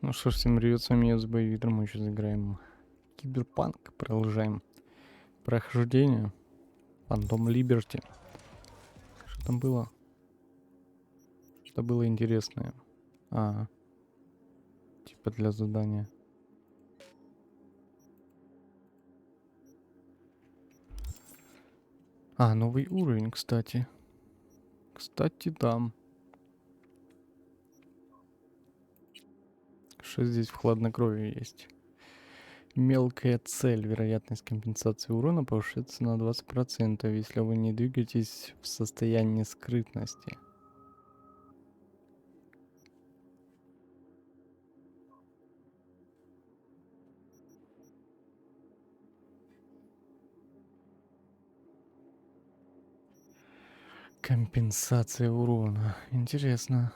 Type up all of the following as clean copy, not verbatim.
Ну что ж, всем привет, с вами я, ThebyVittor, мы сейчас играем Cyberpunk, продолжаем прохождение, Фантом Либерти. Что там было? Что было интересное? Типа для задания. Новый уровень, кстати. Кстати, там. Что здесь в хладнокровии есть? Мелкая цель. Вероятность компенсации урона повышается на 20%, если вы не двигаетесь в состоянии скрытности. Компенсация урона. Интересно.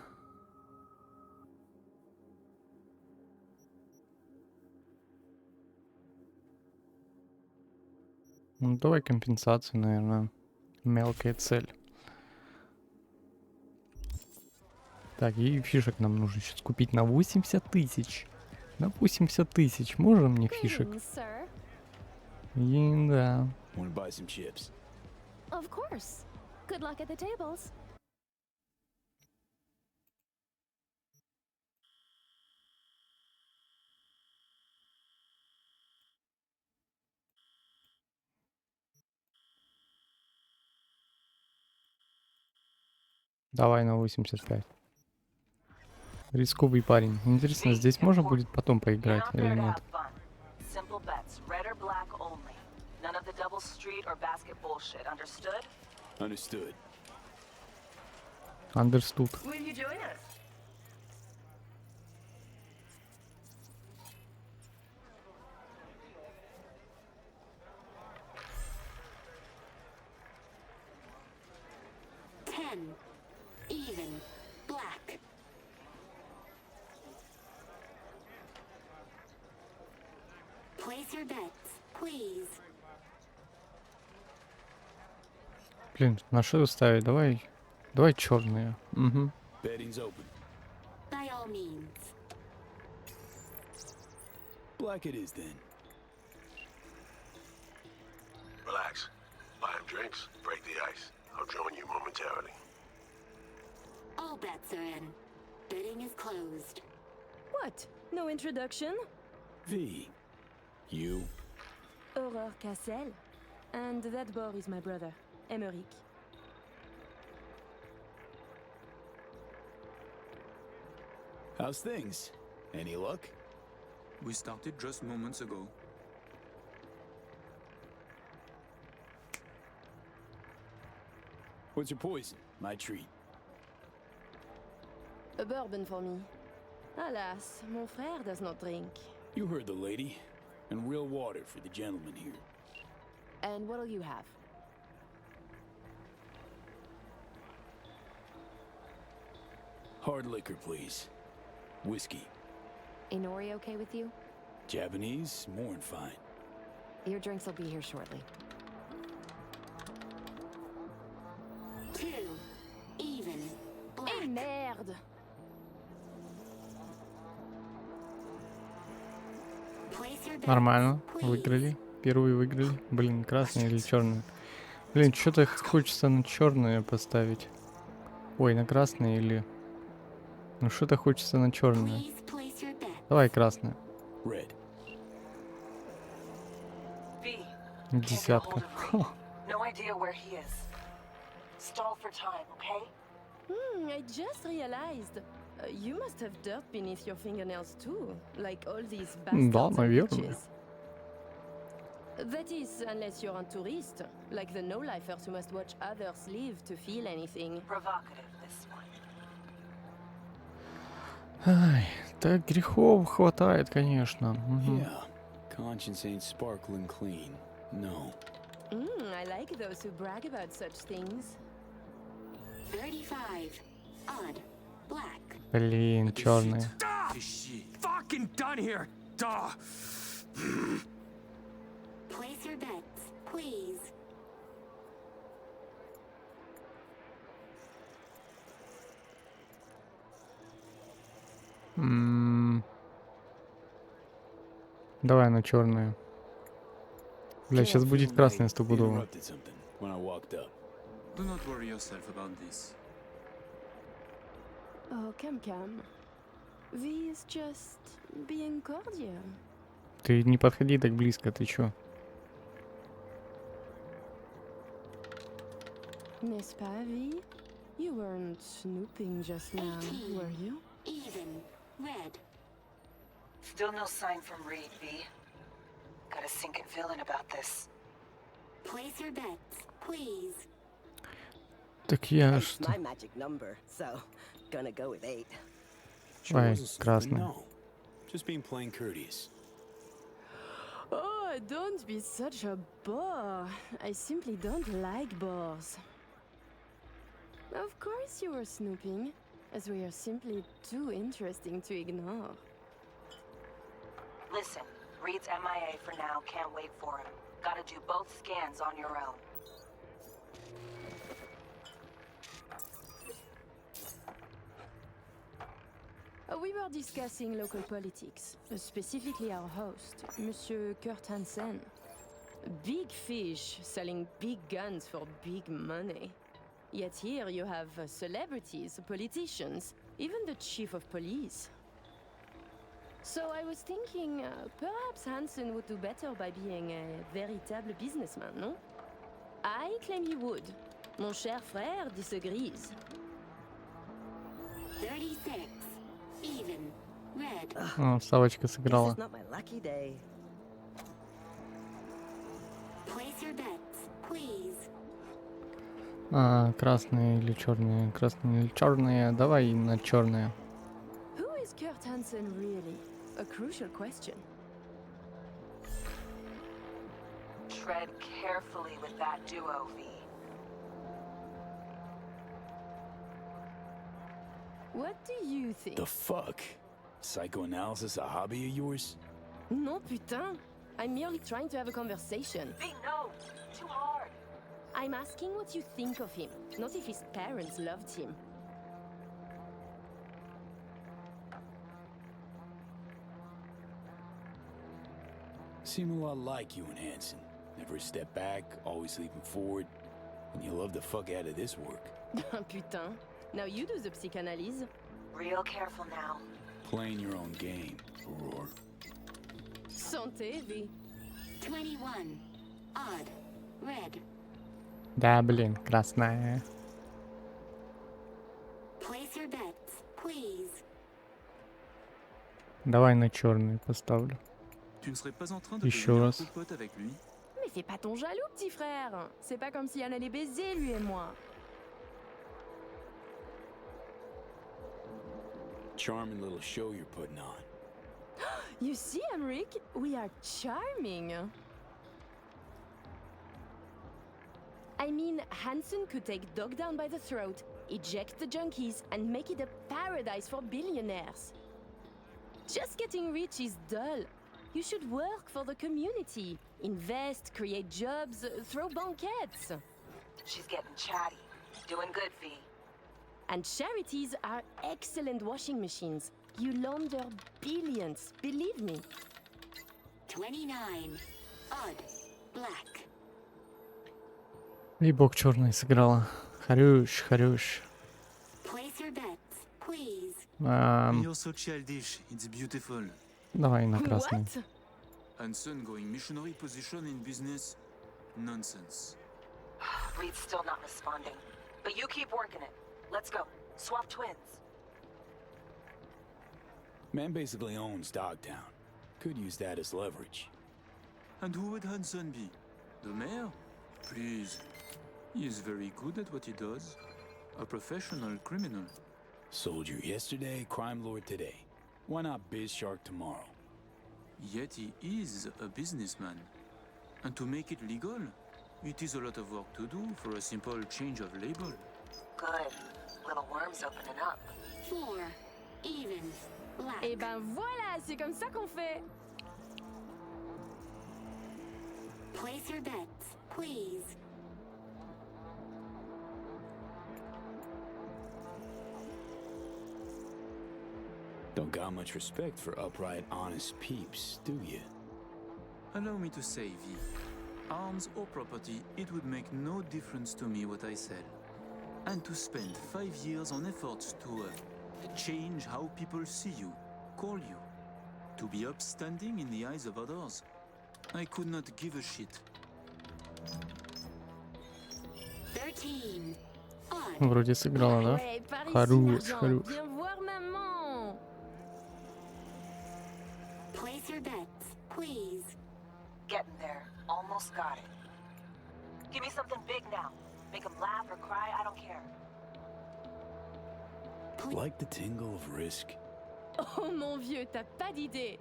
Ну, давай компенсацию, наверное. Мелкая цель. Так, и фишек нам нужно сейчас купить на 80 тысяч. На 80 тысяч. Можно мне фишек? И да. Of course. Good luck at the tables. Давай на 85. Рисковый парень. Интересно, здесь можно будет потом поиграть или нет? Simple bets, red or black only. None of the double street or basket bullshit, understood? Understood. Understood. Will you join us? Even. Black. Place your bets, please. Блин, на что ставить? Давай черные. Угу. Betting's open. By all means. Black it is then. Relax. Buy him drinks, break the ice. I'll join you momentarily. All bets are in. Betting is closed. What? No introduction? V. You. Aurore Cassel. And that boy is my brother, Emmerich. How's things? Any luck? We started just moments ago. What's your poison? My treat. A bourbon for me. Alas, mon frère does not drink. You heard the lady. And real water for the gentleman here. And what'll you have? Hard liquor, please. Whiskey. Inori okay with you? Japanese, more than fine. Your drinks will be here shortly. 2. Even. Black. Eh merde! Place your bets, Нормально. please. Выиграли. Первый выиграли. Блин, красный или черный? Блин, что-то хочется на черное поставить. Ой, на красное или... Ну что-то хочется на черное. Please place your bets. Давай красное. Red. V. Десятка. No idea where he is. Stall for time, okay? I just realized. You must have dirt beneath your fingernails too, like all these Да, bastards and наверное. bitches. That is, unless you're a tourist, like the no-lifers who must watch others live to feel anything. Provocative, this one. Ай, так грехов хватает, конечно. Мгм. Yeah. Conscience ain't sparkling clean. No. I like those who brag about such things. 35. Odd. Black. Блин, черные. Fucking done here! Duh! Place your bets, please. Давай на черную. Бля, сейчас будет красная стопудово. Interrupted something when I walked up. Do not worry yourself about this. Oh, calm. V is just being cordial. Ты не подходи так близко, ты чё? N'est-ce pas, V? You weren't snooping just now, were you? Even. Red. Still no sign from Reed, V. Got a sinking feeling about this. Place your bets, please. Так я Eight's что? my magic number, so gonna go with 8. Sure Ой, wasn't snooping, красная. no. Just being plain courteous. Oh, don't be such a bore. I simply don't like bores. Of course you were snooping, as we are simply too interesting to ignore. Listen, Reed's MIA for now. Can't wait for him. Gotta do both scans on your own. We were discussing local politics, specifically our host, Monsieur Kurt Hansen. Big fish selling big guns for big money. Yet here you have celebrities, politicians, even the chief of police. So I was thinking, perhaps Hansen would do better by being a véritable businessman, no? I claim he would. Mon cher frère disagrees. 36. Even. Red. О, Савочка This сыграла. is not my lucky day. Place your bets, please. Красные или черные? Красные или черные? Давай на черные. Who is Kurt Hansen really? A crucial question. Tread carefully with that duo, V. What do you think? The fuck? Psychoanalysis a hobby of yours? Non, putain. I'm merely trying to have a conversation. V, no! Too hard! I'm asking what you think of him, not if his parents loved him. Seem a lot like you and Hanson. Never a step back, always leaping forward. And you love the fuck out of this work. Putain. Now you do the psychanalyse. Real careful now. Playing your own game, Aurora. Santé, V. 21. Odd. Red. Да, блин, красная. Place your bets, please. Давай на черные поставлю. Tu ne serais pas en train de Еще devenir раз. pote avec lui? Mais fais pas ton jaloux, petit frère. C'est pas comme si on allait baiser, lui et moi. Charming little show you're putting on. You see, Emric, we are charming. I mean, Hansen could take Dog down by the throat, eject the junkies, and make it a paradise for billionaires. Just getting rich is dull. You should work for the community. Invest, create jobs, throw banquets. She's getting chatty. Doing good, V. And charities are excellent washing machines. You launder billions, believe me. 29. Odd. Black. И бог черный сыграла. Хорош, хорош. Place your bets, please. You're so childish, it's beautiful. Давай на красный. What? Hanson going missionary position in business? Nonsense. Reed's still not responding. But you keep working it. Let's go. Swap twins. Man basically owns Dogtown. Could use that as leverage. And who would Hanson be? The mayor? Please. He is very good at what he does. A professional criminal. Soldier yesterday, crime lord today. Why not biz shark tomorrow? Yet he is a businessman. And to make it legal, it is a lot of work to do for a simple change of label. Good. Little worm's opening up. 4. Even. Black. Eh ben voilà, c'est comme ça qu'on fait. Place your bets, please. Don't got much respect for upright, honest peeps, do you? Allow me to say, V. Arms or property, it would make no difference to me what I sell. And to spend 5 years on efforts to change how people see you, call you, to be upstanding in the eyes of others, I could not give a shit. 13. On. Вроде сыграла, да? Ouais, par ici, Хорош, l'argent. хорош. Viens voir maman. Place your bets, please. Getting there. Almost got it. Give me something big now. Make him laugh or cry, I don't care. Like the tingle of risk? Oh mon vieux, t'as pas d'idée.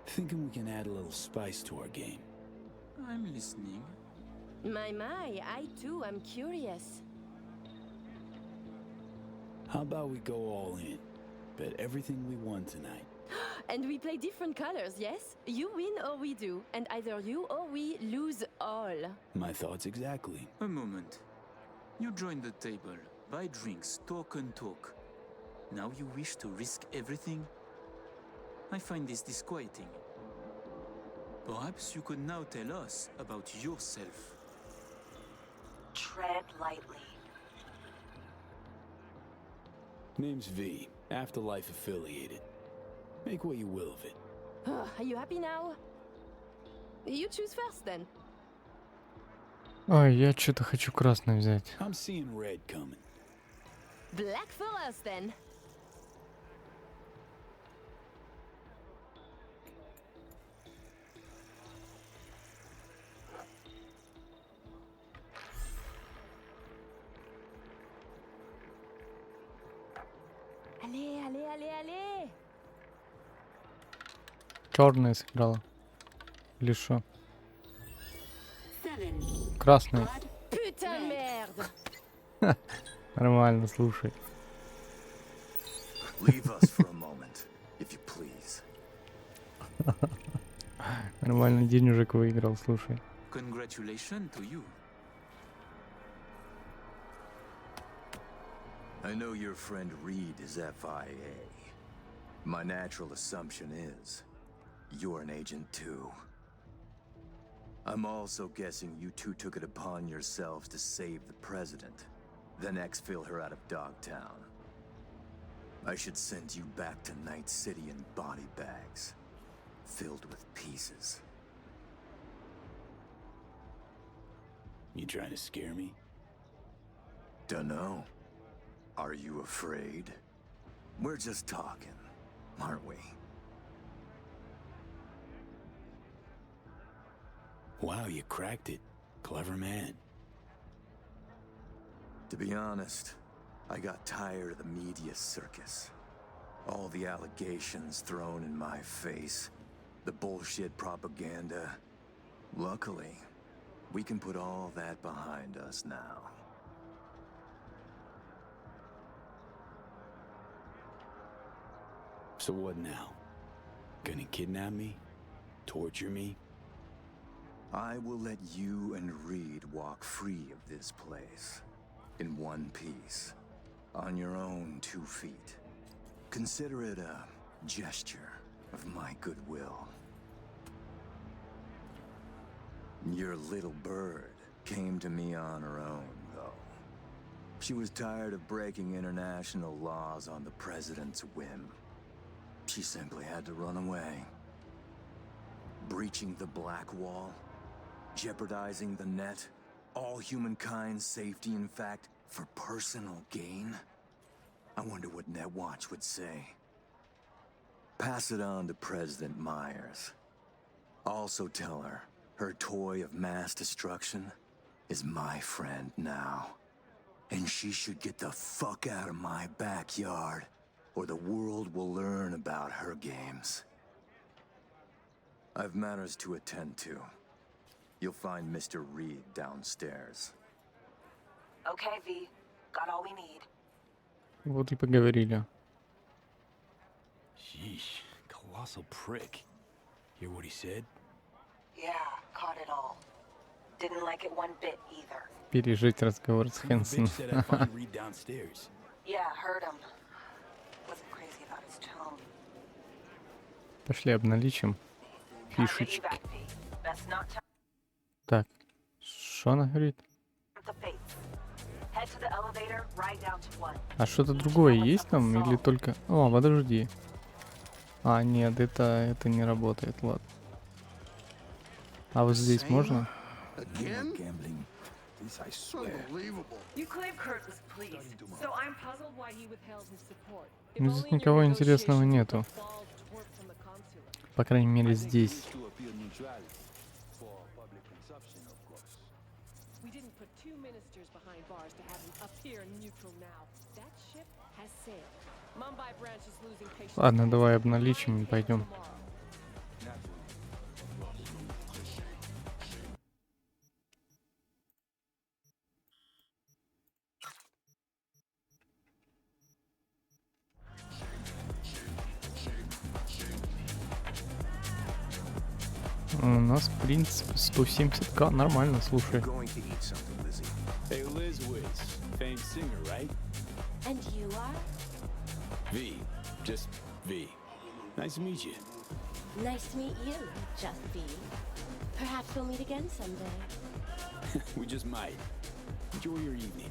Thinking we can add a little spice to our game. I'm listening. My, I too am curious. How about we go all in? Bet everything we won tonight. And we play different colors, yes? You win or we do, and either you or we lose all. My thoughts exactly. A moment. You join the table, buy drinks, talk and talk. Now you wish to risk everything? I find this disquieting. Perhaps you could now tell us about yourself. Tread lightly. Name's V, Afterlife affiliated. Make what you will of it. Are you happy now? You choose first then. Ой, я что-то хочу красный взять. I'm seeing red coming. Black for us then. Allez. Черная сыграла. Или что? 7. Красный. Odd. Putain de merde. Нормально, слушай. Leave us for a moment, if you please. Нормально денежек выиграл, слушай. Congratulations to you. I know your friend Reed is FIA. My natural assumption is you're an agent too. I'm also guessing you two took it upon yourselves to save the president, then exfil her out of Dogtown. I should send you back to Night City in body bags, filled with pieces. You trying to scare me? Dunno. Are you afraid? We're just talking, aren't we? Wow, you cracked it. Clever man. To be honest, I got tired of the media circus. All the allegations thrown in my face, the bullshit propaganda. Luckily, we can put all that behind us now. So what now? Gonna kidnap me? Torture me? I will let you and Reed walk free of this place. In one piece. On your own 2 feet. Consider it a gesture of my goodwill. Your little bird came to me on her own, though. She was tired of breaking international laws on the president's whim. She simply had to run away. Breaching the Black Wall, jeopardizing the net, all humankind's safety, in fact, for personal gain? I wonder what Netwatch would say. Pass it on to President Myers. Also tell her toy of mass destruction is my friend now. And she should get the fuck out of my backyard, or the world will learn about her games. I've matters to attend to. You'll find Mr. Reed downstairs. Okay, V. Got all we need. Вот и поговорили. Sheesh, colossal prick. Hear what he said? Yeah, caught it all. Didn't like it one bit either. Пережить разговор с The Хэнсоном. bitch said I'd find Reed downstairs. Yeah, heard him. Wasn't crazy about his tone. Пошли обналичим Have to фишечки. evac, V. Best Best not to Так, что она говорит? the fates. Head to the elevator, ride down to 1. А что-то другое есть там или только... О, подожди. А, нет, это не работает, ладно. А вот здесь можно? Gambling. This I swear. You claim Kurt was pleased, so I'm puzzled why he withheld his support. Ну, здесь никого интересного нету. По крайней мере, здесь. We didn't put two ministers behind bars to have him appear neutral now. That ship has sailed. Mumbai branch is losing patience. Ладно, давай обналичим и пойдем. У нас, в принципе, 170к, нормально, слушай. Going to eat something, Lizzie. Hey, Liz Wiz, famed singer, right? And you are? V, just V. Nice to meet you. Nice to meet you, Just B. Perhaps we'll meet again someday. We just might. Enjoy your evening.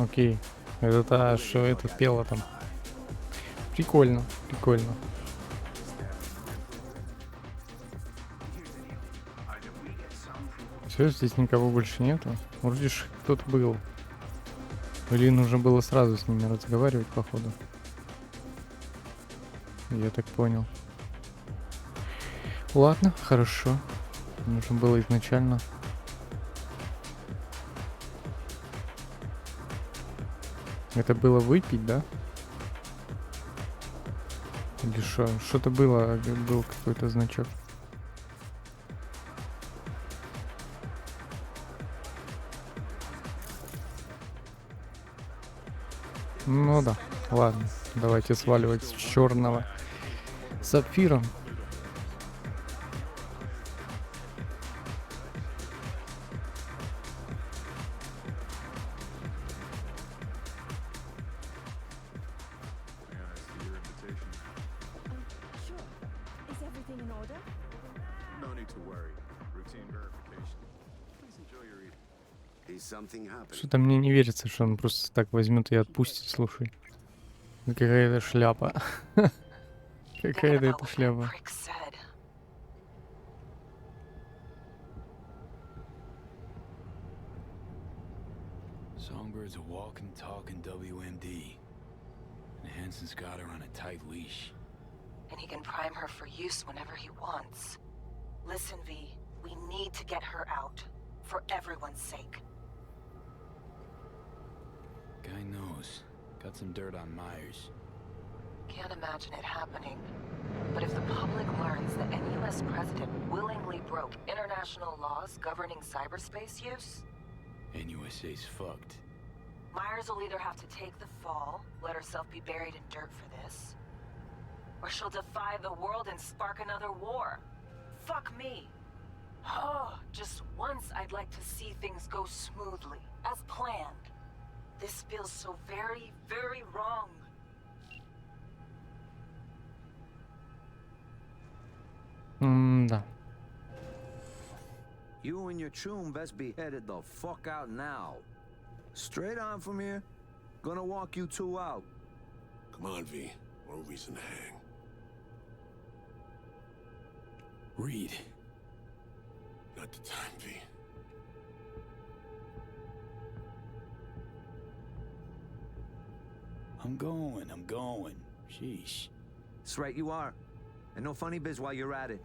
Окей. Это та, что это пела там. Прикольно, прикольно. Все, здесь никого больше нету. Вроде ж кто-то был. Или нужно было сразу с ними разговаривать, походу. Я так понял. Ладно, хорошо. Нужно было изначально. Это было выпить, да? Или что? Что-то было, был какой-то значок. Ну да, ладно, давайте сваливать с черного сапфиром. Sure. Is everything in order? No need to worry. Routine verification. Please enjoy your evening. Is something happening? Что-то мне не верится, что он просто так возьмет и отпустит, слушай. Ну, какая-то шляпа. Какая-то это шляпа. Prick said. Songbird's a walking, talking WMD. And Hansen's got her on a tight leash. And he can prime her for use whenever he wants. Listen, V, we need to get her out. For everyone's sake. Guy knows. Got some dirt on Myers. Can't imagine it happening. But if the public learns that any US president willingly broke international laws governing cyberspace use, NUSA's fucked. Myers will either have to take the fall, let herself be buried in dirt for this, or she'll defy the world and spark another war. Fuck me. Oh, just once I'd like to see things go smoothly, as planned. This feels so very, very wrong. Да. You and your tune best be headed the fuck out now. Straight on from here. Gonna walk you two out. Come on, V. No reason to hang. Reed. Not the time, V. I'm going. Sheesh. That's right, you are. And no funny biz while you're at it.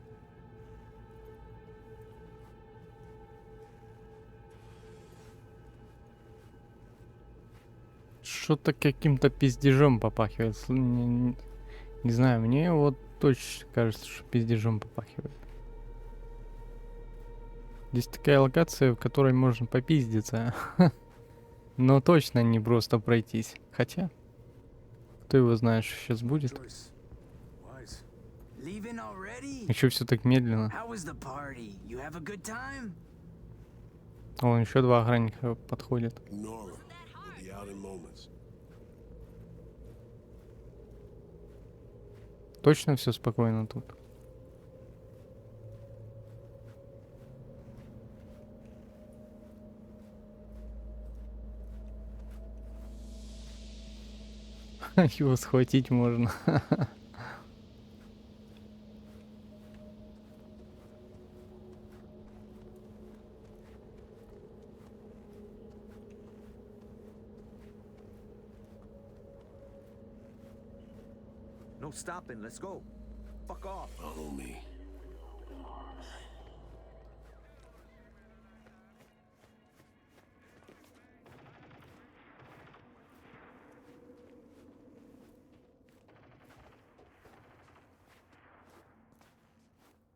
Что-то каким-то пиздежом попахивает. Не знаю, мне вот точно кажется, что пиздежом попахивает. Здесь такая локация, в которой можно попиздиться. Но точно не просто пройтись. Хотя, кто его знает, что сейчас будет. Leaving already? Еще все так медленно. How was the party? You have a good time? Вон еще два охранника подходят. Ignore him. We'll be out in moments. Точно все спокойно тут? Его схватить можно. No stopping, let's go. Fuck off. Follow me.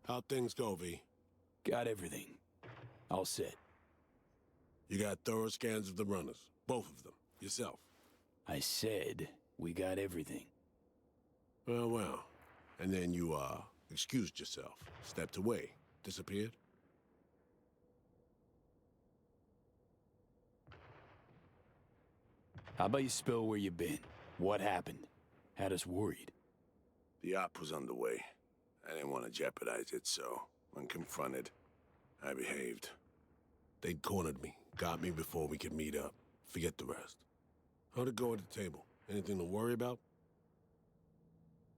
How'd things go, V? Got everything. All set. You got thorough scans of the runners. Both of them. Yourself. I said we got everything. Well, well. And then you, excused yourself. Stepped away. Disappeared? How about you spill where you been? What happened? Had us worried. The op was underway. I didn't want to jeopardize it, so when confronted, I behaved. They'd cornered me, got me before we could meet up. Forget the rest. How'd it go at the table? Anything to worry about?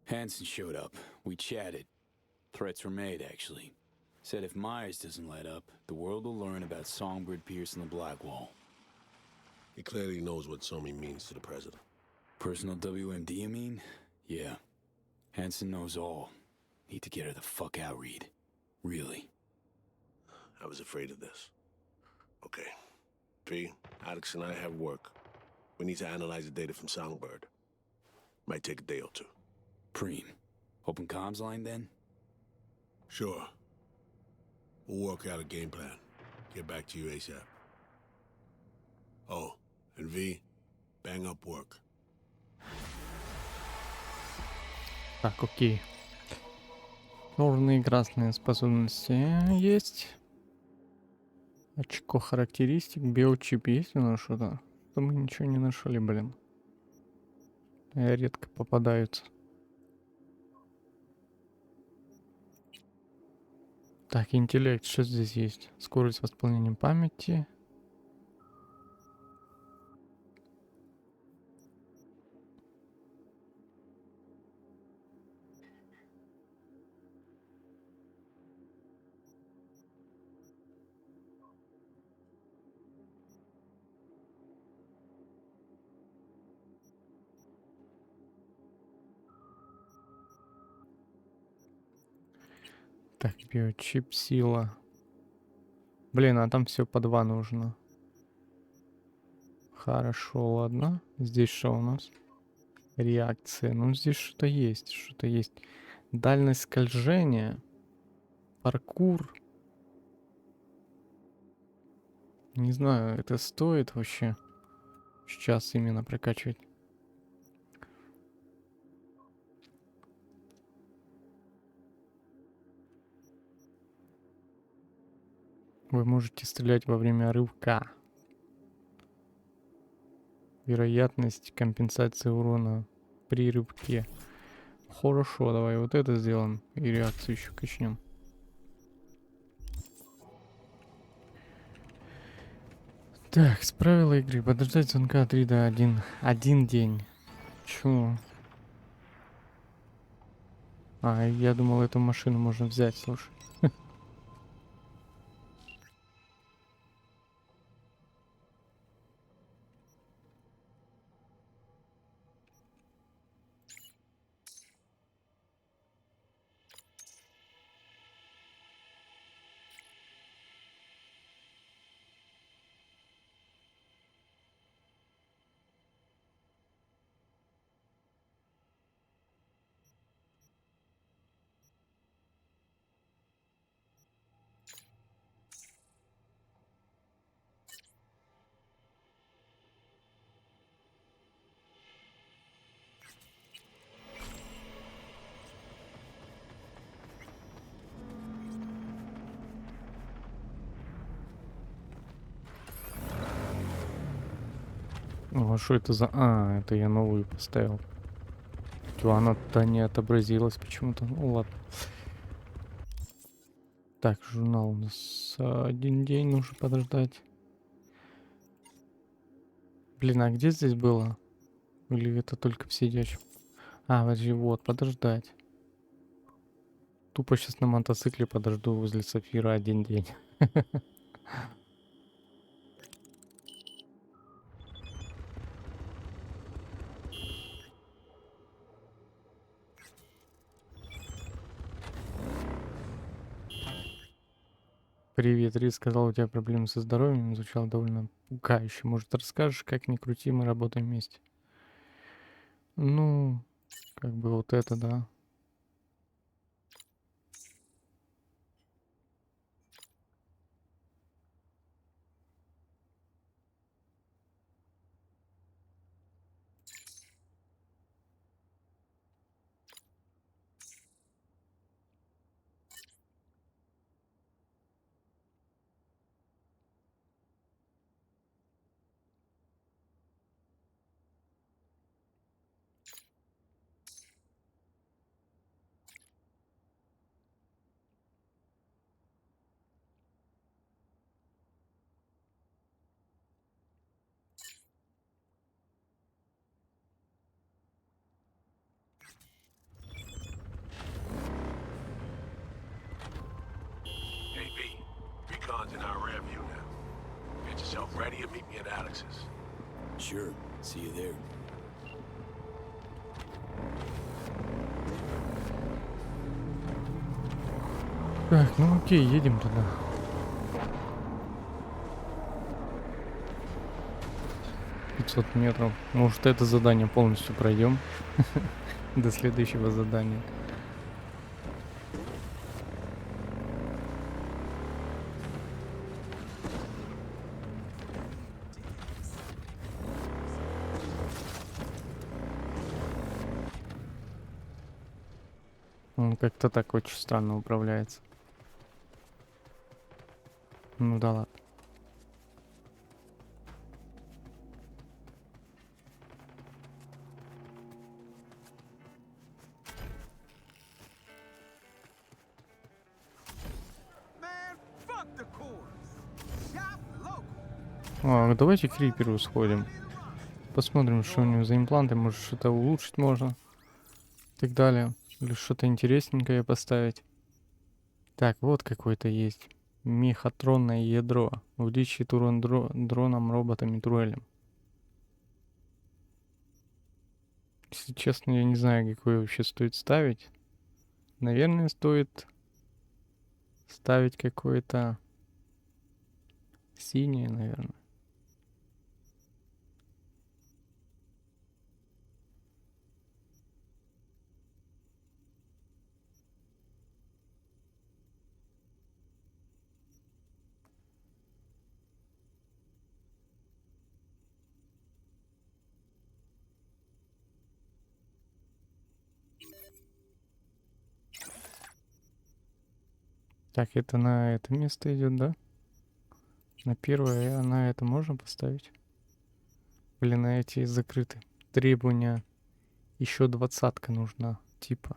Hansen showed up. We chatted. Threats were made, actually. Said if Myers doesn't let up, the world will learn about Songbird Pierce and the Black Wall. He clearly knows what Somi means to the president. Personal WMD, you mean? Yeah. Hansen knows all. Need to get her the fuck out, Reed. Really. I was afraid of this. Okay. P, Alex and I have work. We need to analyze the data from Songbird. Might take a day or two. Preem. Open comms line, then? Sure. We'll work out a game plan. Get back to you ASAP. Oh, and V, bang up work. Так, окей. Черные и красные способности есть. Очко характеристик. Биочип есть у нас что-то? Что мы ничего не нашли, блин. Редко попадаются. Так, интеллект. Что здесь есть? Скорость восполнения памяти. Так, биочип, сила. Блин, а там все по 2 нужно. Хорошо, ладно. Здесь что у нас? Реакция. Ну, здесь что-то есть. Что-то есть. Дальность скольжения. Паркур. Не знаю, это стоит вообще сейчас именно прокачивать. Вы можете стрелять во время рывка. Вероятность компенсации урона при рывке. Хорошо, давай вот это сделаем. И реакцию еще качнем. Так, с правила игры. Подождать звонка 3 до 1. 1 день. Чё? А, я думал, эту машину можно взять, слушай. Ну, а что это за... А, это я новую поставил. Чё, она-то не отобразилась почему-то. Ну, ладно. Так, журнал у нас 1 день, нужно подождать. Блин, а где здесь было? Или это только в сидячем? А, подожди, вот, подождать. Тупо сейчас на мотоцикле подожду возле Сапфира 1 день. Привет, Рис сказал, у тебя проблемы со здоровьем, звучало довольно пугающе. Может, расскажешь, как ни крути, мы работаем вместе? Ну, как бы вот это, да. Hey, B. Recon's in our rear view now. Get yourself ready and meet me at Alex's. Sure. See you there. Так, ну окей, едем туда. $500 метров. Может, это задание полностью пройдем до следующего задания. Он как-то так очень странно управляется. Ну да ладно. А, давайте к Криперу сходим. Посмотрим, что у него за импланты. Может, что-то улучшить можно. И так далее. Или что-то интересненькое поставить. Так, вот какой-то есть. Мехатронное ядро. Увеличит урон дроном, роботам и турелям. Если честно, я не знаю, какой вообще стоит ставить. Наверное, стоит ставить какое-то синее, наверное. Так, это на это место идет, да? На первое, а на это можно поставить? Или на эти закрыты? Требования. Еще 20 нужна, типа.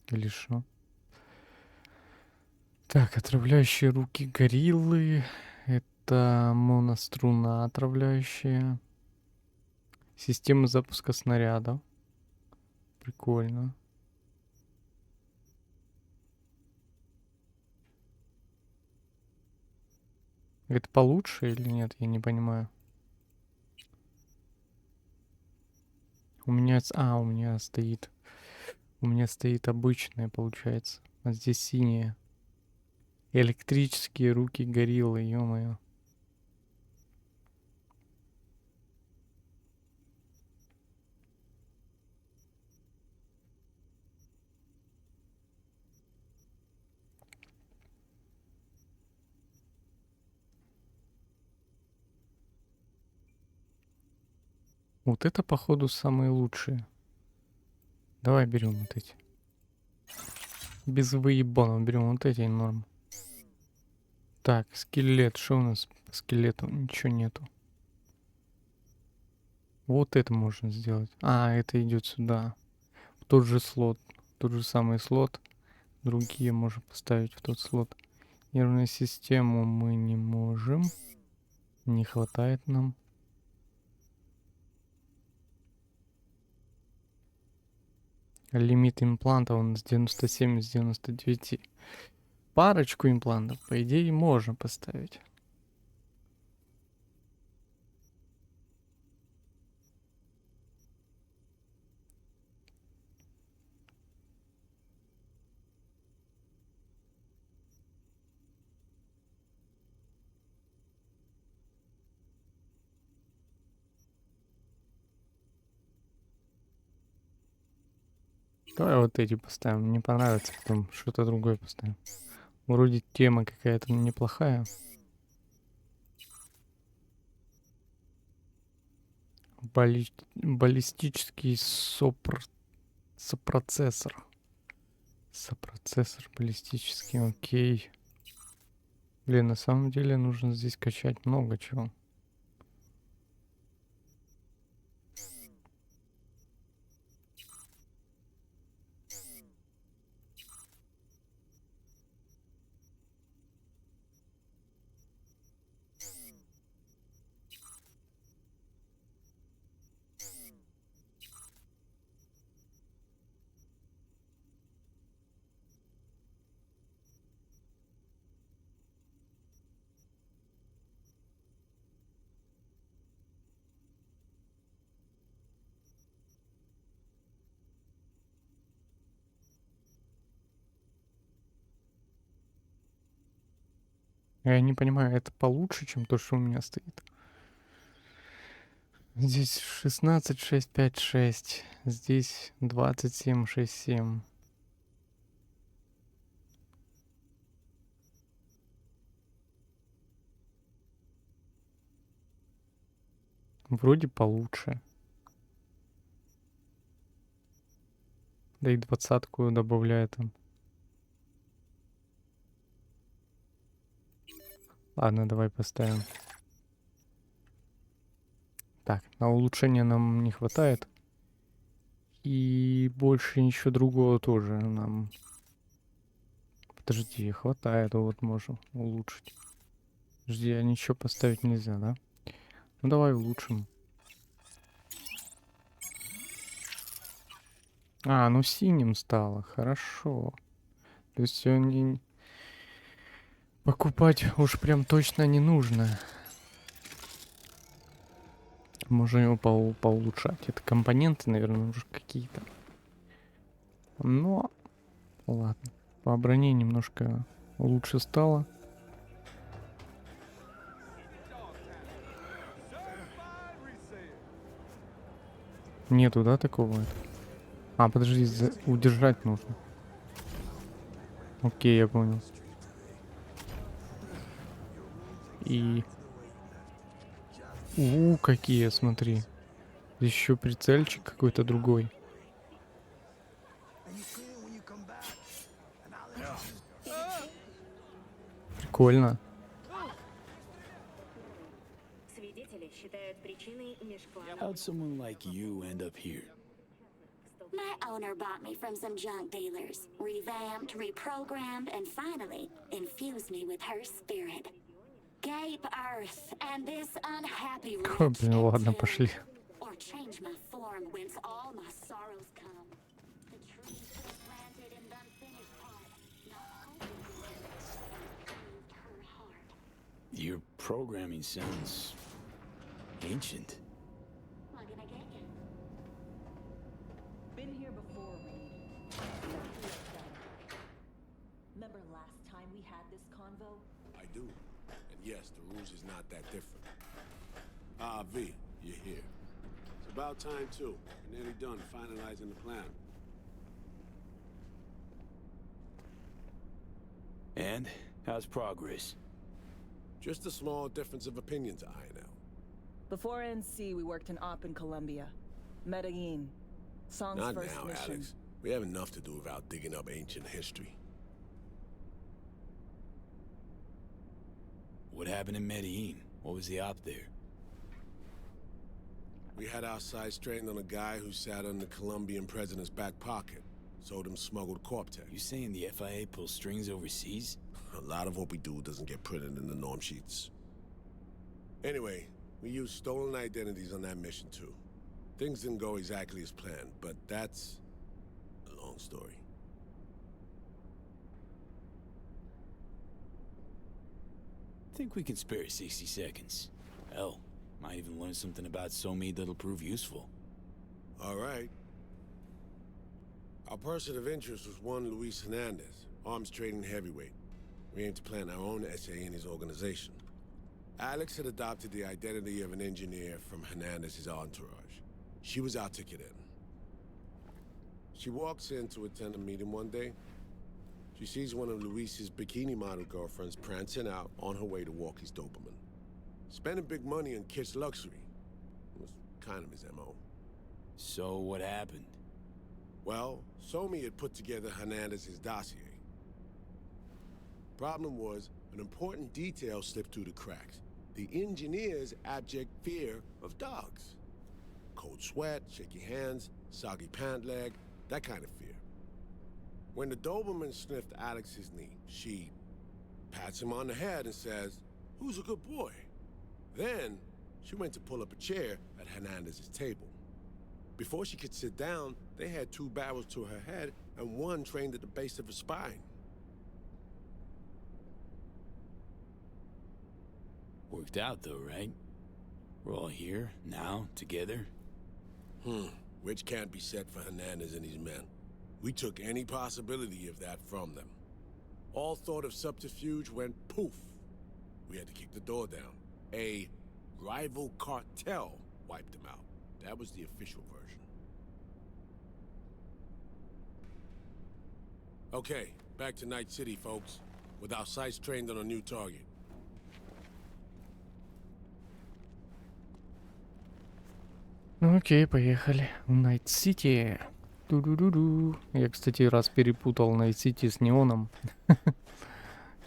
Или что? Так, отравляющие руки гориллы. Это моноструна отравляющая. Система запуска снарядов. Прикольно. Это получше или нет? Я не понимаю. У меня... у меня стоит... У меня стоит обычная, получается. А здесь синяя. Электрические руки гориллы, ё-моё. Вот это, походу, самые лучшие. Давай берем вот эти. Без выебанов берем вот эти, норм. Так, скелет. Что у нас по скелету? Ничего нету. Вот это можно сделать. А, это идет сюда. В тот же слот. Тот же самый слот. Другие можем поставить в тот слот. Нервную систему мы не можем. Не хватает нам. Лимит импланта он с 97 с 99. Парочку имплантов, по идее, можно поставить. Давай вот эти поставим. Не понравится, потом что-то другое поставим. Вроде тема какая-то неплохая. Баллистический сопроцессор. Сопроцессор баллистический, окей. Блин, на самом деле нужно здесь качать много чего. Я не понимаю, это получше, чем то, что у меня стоит. Здесь 16,656. Здесь 27,67. Вроде получше. Да и 20-ку добавляет он. Ладно, давай поставим. Так, на улучшение нам не хватает. И больше ничего другого тоже нам... Подожди, хватает, вот можем улучшить. Подожди, а ничего поставить нельзя, да? Ну давай улучшим. А, ну синим стало, хорошо. То есть всё не... Покупать уж прям точно не нужно. Можно его поулучшать. Это компоненты, наверное, уже какие-то. Но, ладно. По броне немножко лучше стало. Нету, да, такого? А, подожди, удержать нужно. Окей, я понял. И... какие, смотри. Здесь еще прицельчик какой-то другой. Прикольно. How'd someone like you end up here? My owner bought me from some junk dealers, revamped, reprogrammed, and finally infused me with her spirit. Gape Earth and this unhappy Ой, wretch блин, ладно, into, пошли. or change my form whence all my sorrows come. The trees that are planted in the unfinished part, not cultivated, her heart. Your programming sounds ancient. What can I get you? Been here before, Reed. Remember last time we had this convo? I do. And yes, the rules is not that different. Ah, V, you're here. It's about time, too. We're nearly done finalizing the plan. And how's progress? Just a small difference of opinion to iron out. Before NC, we worked in Op in Colombia. Medellin. Song's Not first now, mission. Alex. We have enough to do without digging up ancient history. What happened in Medellin? What was the op there? We had our sights straightened on a guy who sat on the Colombian president's back pocket. Sold him smuggled Corp-Tech. You saying the FIA pulls strings overseas? A lot of what we do doesn't get printed in the norm sheets. Anyway, we used stolen identities on that mission too. Things didn't go exactly as planned, but that's long story. Think we can spare 60 seconds. Hell, might even learn something about Somi that'll prove useful. All right. Our person of interest was one Luis Hernandez, arms trading heavyweight. We aim to plant our own SA in his organization. Alex had adopted the identity of an engineer from Hernandez's entourage. She was our ticket in. She walks in to attend a meeting one day. She sees one of Luis's bikini model girlfriends prancing out on her way to walk his Doberman. Spending big money on kitsch luxury. It was kind of his MO. So what happened? Well, Somi had put together Hernandez's dossier. Problem was, an important detail slipped through the cracks. The engineer's abject fear of dogs. Cold sweat, shaky hands, soggy pant leg, that kind of fear. When the Doberman sniffed Alex's knee, she pats him on the head and says, "Who's a good boy?" Then, she went to pull up a chair at Hernandez's table. Before she could sit down, they had 2 barrels to her head and one trained at the base of her spine. Worked out though, right? We're all here, now, together. Which can't be said for Hernandez and his men. We took any possibility of that from them. All thought of subterfuge went poof. We had to kick the door down. A rival cartel wiped them out. That was the official version. Okay, back to Night City, folks. With our sights trained on a new target. Ну окей, поехали. В Найт-Сити. Ду-ду-ду-ду. Я, кстати, раз перепутал Найт-Сити с Неоном.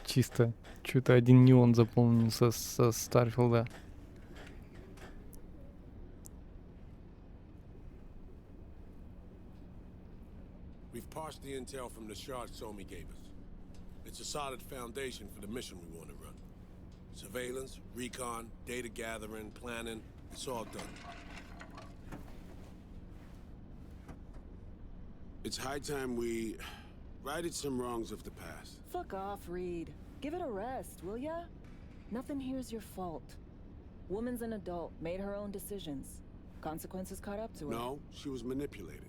Чисто. Что-то один Неон запомнился со Старфилда. We've parsed the intel from the shard Somi gave us. It's a solid foundation for the mission we want to run. Surveillance, recon, data gathering, planning, it's all done. It's high time we righted some wrongs of the past. Fuck off, Reed. Give it a rest, will ya? Nothing here's your fault. Woman's an adult, made her own decisions. Consequences caught up to her. No, she was manipulated.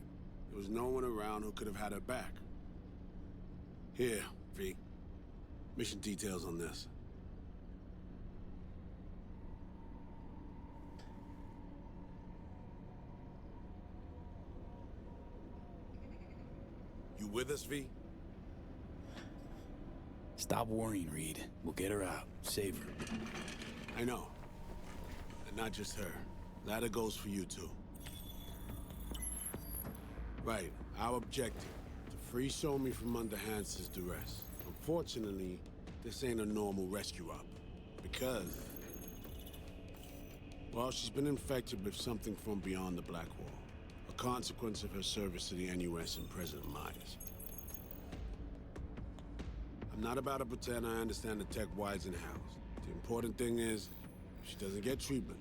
There was no one around who could have had her back. Here, V. Mission details on this. You with us, V? Stop worrying, Reed. We'll get her out. Save her. I know. And not just her. Ladder goes for you, too. Right. Our objective. To free Somi from under Hansen's duress. Unfortunately, this ain't a normal rescue op. Because... well, she's been infected with something from beyond the Black Wall. A consequence of her service to the NUS and President Myers. I'm not about to pretend I understand the tech whys and hows. The important thing is, if she doesn't get treatment,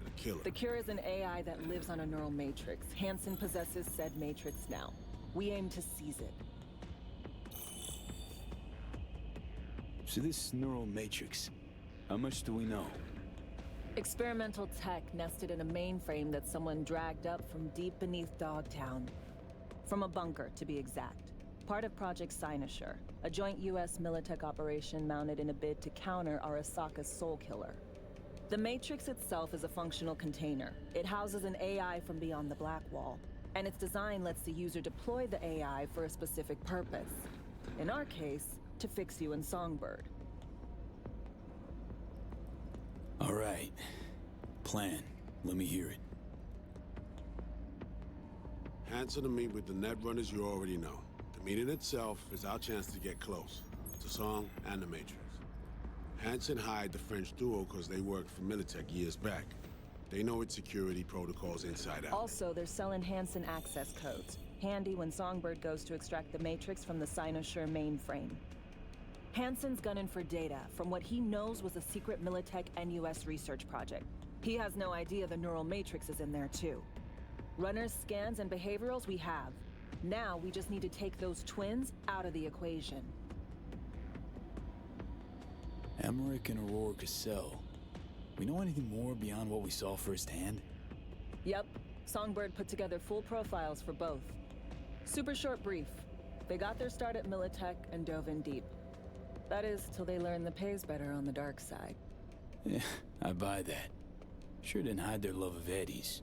it'll kill her. The cure is an AI that lives on a neural matrix. Hansen possesses said matrix now. We aim to seize it. So this neural matrix, how much do we know? Experimental tech nested in a mainframe that someone dragged up from deep beneath Dogtown. From a bunker, to be exact. Part of Project Cynosure, a joint US Militech operation mounted in a bid to counter Arasaka's Soul Killer. The Matrix itself is a functional container. It houses an AI from beyond the Black Wall, and its design lets the user deploy the AI for a specific purpose. In our case, to fix you in Songbird. All right. Plan. Let me hear it. Hansen to meet with the netrunners you already know. The meeting itself is our chance to get close. To Song and the Matrix. Hansen hired the French duo because they worked for Militech years back. They know its security protocols inside out. Also, they're selling Hansen access codes. Handy when Songbird goes to extract the Matrix from the Cynosure mainframe. Hansen's gunning for data from what he knows was a secret Militech NUS research project. He has no idea the neural matrix is in there too. Runners, scans, and behaviorals we have. Now we just need to take those twins out of the equation. Emmerich and Aurora Cassell. We know anything more beyond what we saw firsthand? Yep. Songbird put together full profiles for both. Super short brief. They got their start at Militech and dove in deep. That is, till they learned the pay's better on the dark side. Yeah, I buy that. Sure didn't hide their love of Eddie's.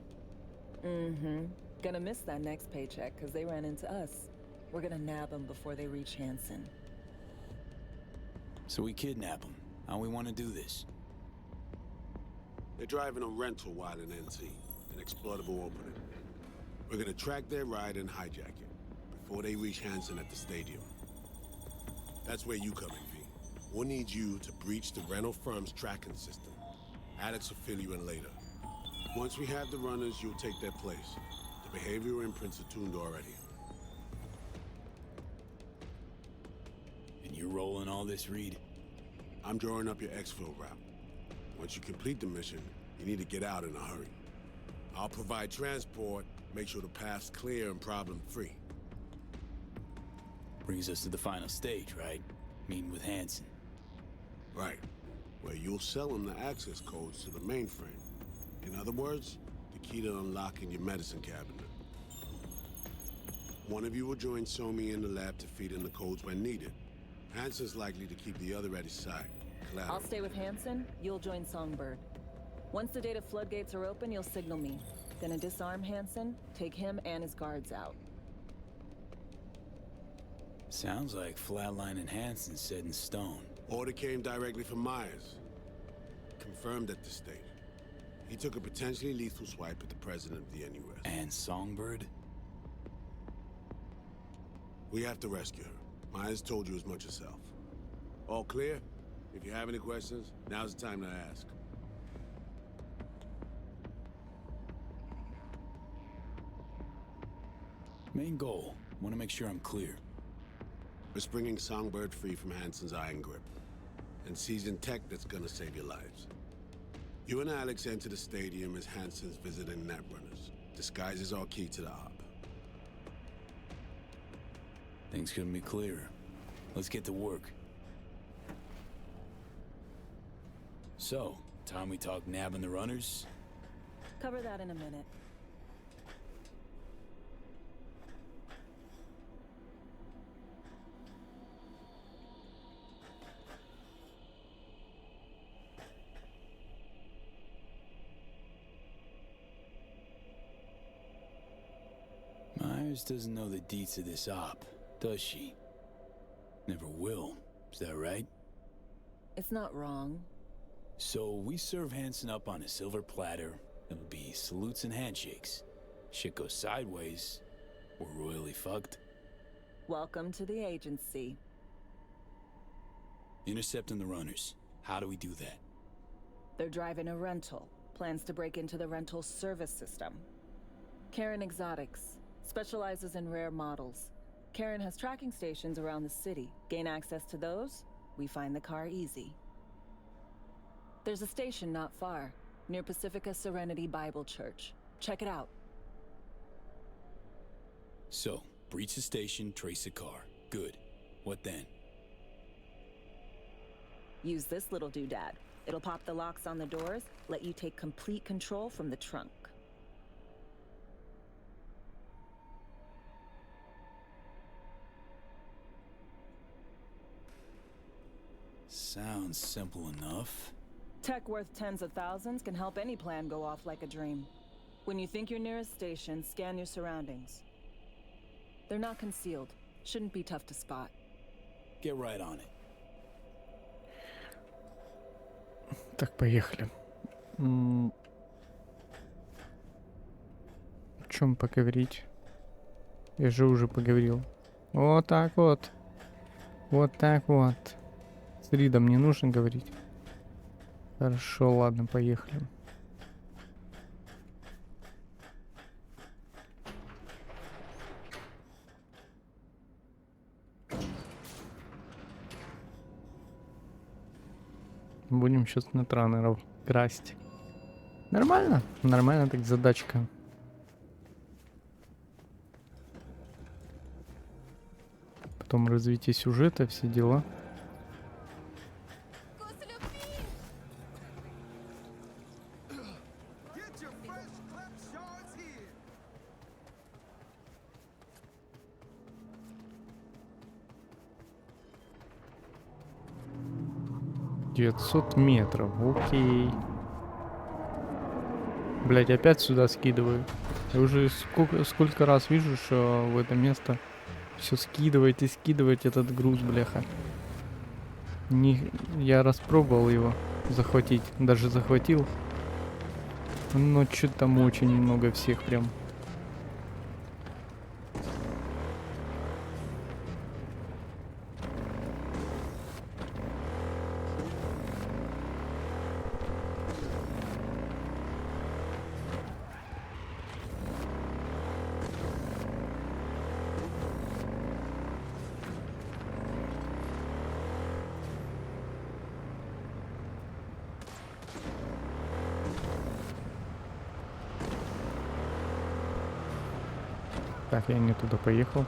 Mm-hmm. Gonna miss that next paycheck, because they ran into us. We're gonna nab them before they reach Hanson. So we kidnap them. How we want to do this? They're driving a rental while in NC, an exploitable opening. We're gonna track their ride and hijack it before they reach Hanson at the stadium. That's where you come in, V. We'll need you to breach the rental firm's tracking system. Alex will fill you in later. Once we have the runners, you'll take their place. The behavioral imprints are tuned already. And you're rolling all this, Reed? I'm drawing up your exfil route. Once you complete the mission, you need to get out in a hurry. I'll provide transport, make sure the path's clear and problem-free. Brings us to the final stage, right? Meeting with Hanson. Right. Where you'll sell him the access codes to the mainframe. In other words, the key to unlocking your medicine cabinet. One of you will join Somi in the lab to feed in the codes when needed. Hanson's likely to keep the other at his side. Collateral. I'll stay with Hanson, you'll join Songbird. Once the data floodgates are open, you'll signal me. Gonna disarm Hanson, take him and his guards out. Sounds like Flatline and Hanson set in stone. Order came directly from Myers. Confirmed at this stage. He took a potentially lethal swipe at the president of the NUS. And Songbird? We have to rescue her. Myers told you as much herself. All clear? If you have any questions, now's the time to ask. Main goal. Want to make sure I'm clear. We're bringing Songbird free from Hanson's iron grip. And seizing tech that's gonna save your lives. You and Alex enter the stadium as Hanson's visiting netrunners. Disguises our key to the op. Things couldn't be clearer. Let's get to work. So, time we talk nabbing the runners? Cover that in a minute. Myers doesn't know the deets of this op, does she? Never will. Is that right? It's not wrong. So we serve Hanson up on a silver platter. It'll be salutes and handshakes. Shit goes sideways. We're royally fucked. Welcome to the agency. Intercepting the runners. How do we do that? They're driving a rental. Plans to break into the rental service system. Karen Exotics. Specializes in rare models. Karen has tracking stations around the city. Gain access to those, we find the car easy. There's a station not far, near Pacifica Serenity Bible Church. Check it out. So, breach the station, trace the car. Good. What then? Use this little doodad. It'll pop the locks on the doors, let you take complete control from the trunk. Sounds simple enough. Tech worth tens of thousands can help any plan go off like a dream. When you think you're near a station, scan your surroundings. They're not concealed. Shouldn't be tough to spot. Get right on it. Так, поехали. О чем поговорить? Я же уже поговорил. Вот так вот. Вот так вот. С Ридом не нужно говорить. Хорошо, ладно, поехали. Будем сейчас на транеров красть. Нормально? Нормально так задачка. Потом развитие сюжета, все дела. «900 метров, окей». Блять, опять сюда скидываю. Я уже сколько раз вижу, что в это место все скидывает и скидывает этот груз, бляха. Я распробовал его захватить, даже захватил. Но что-то там очень много всех прям. Так, я не туда поехал.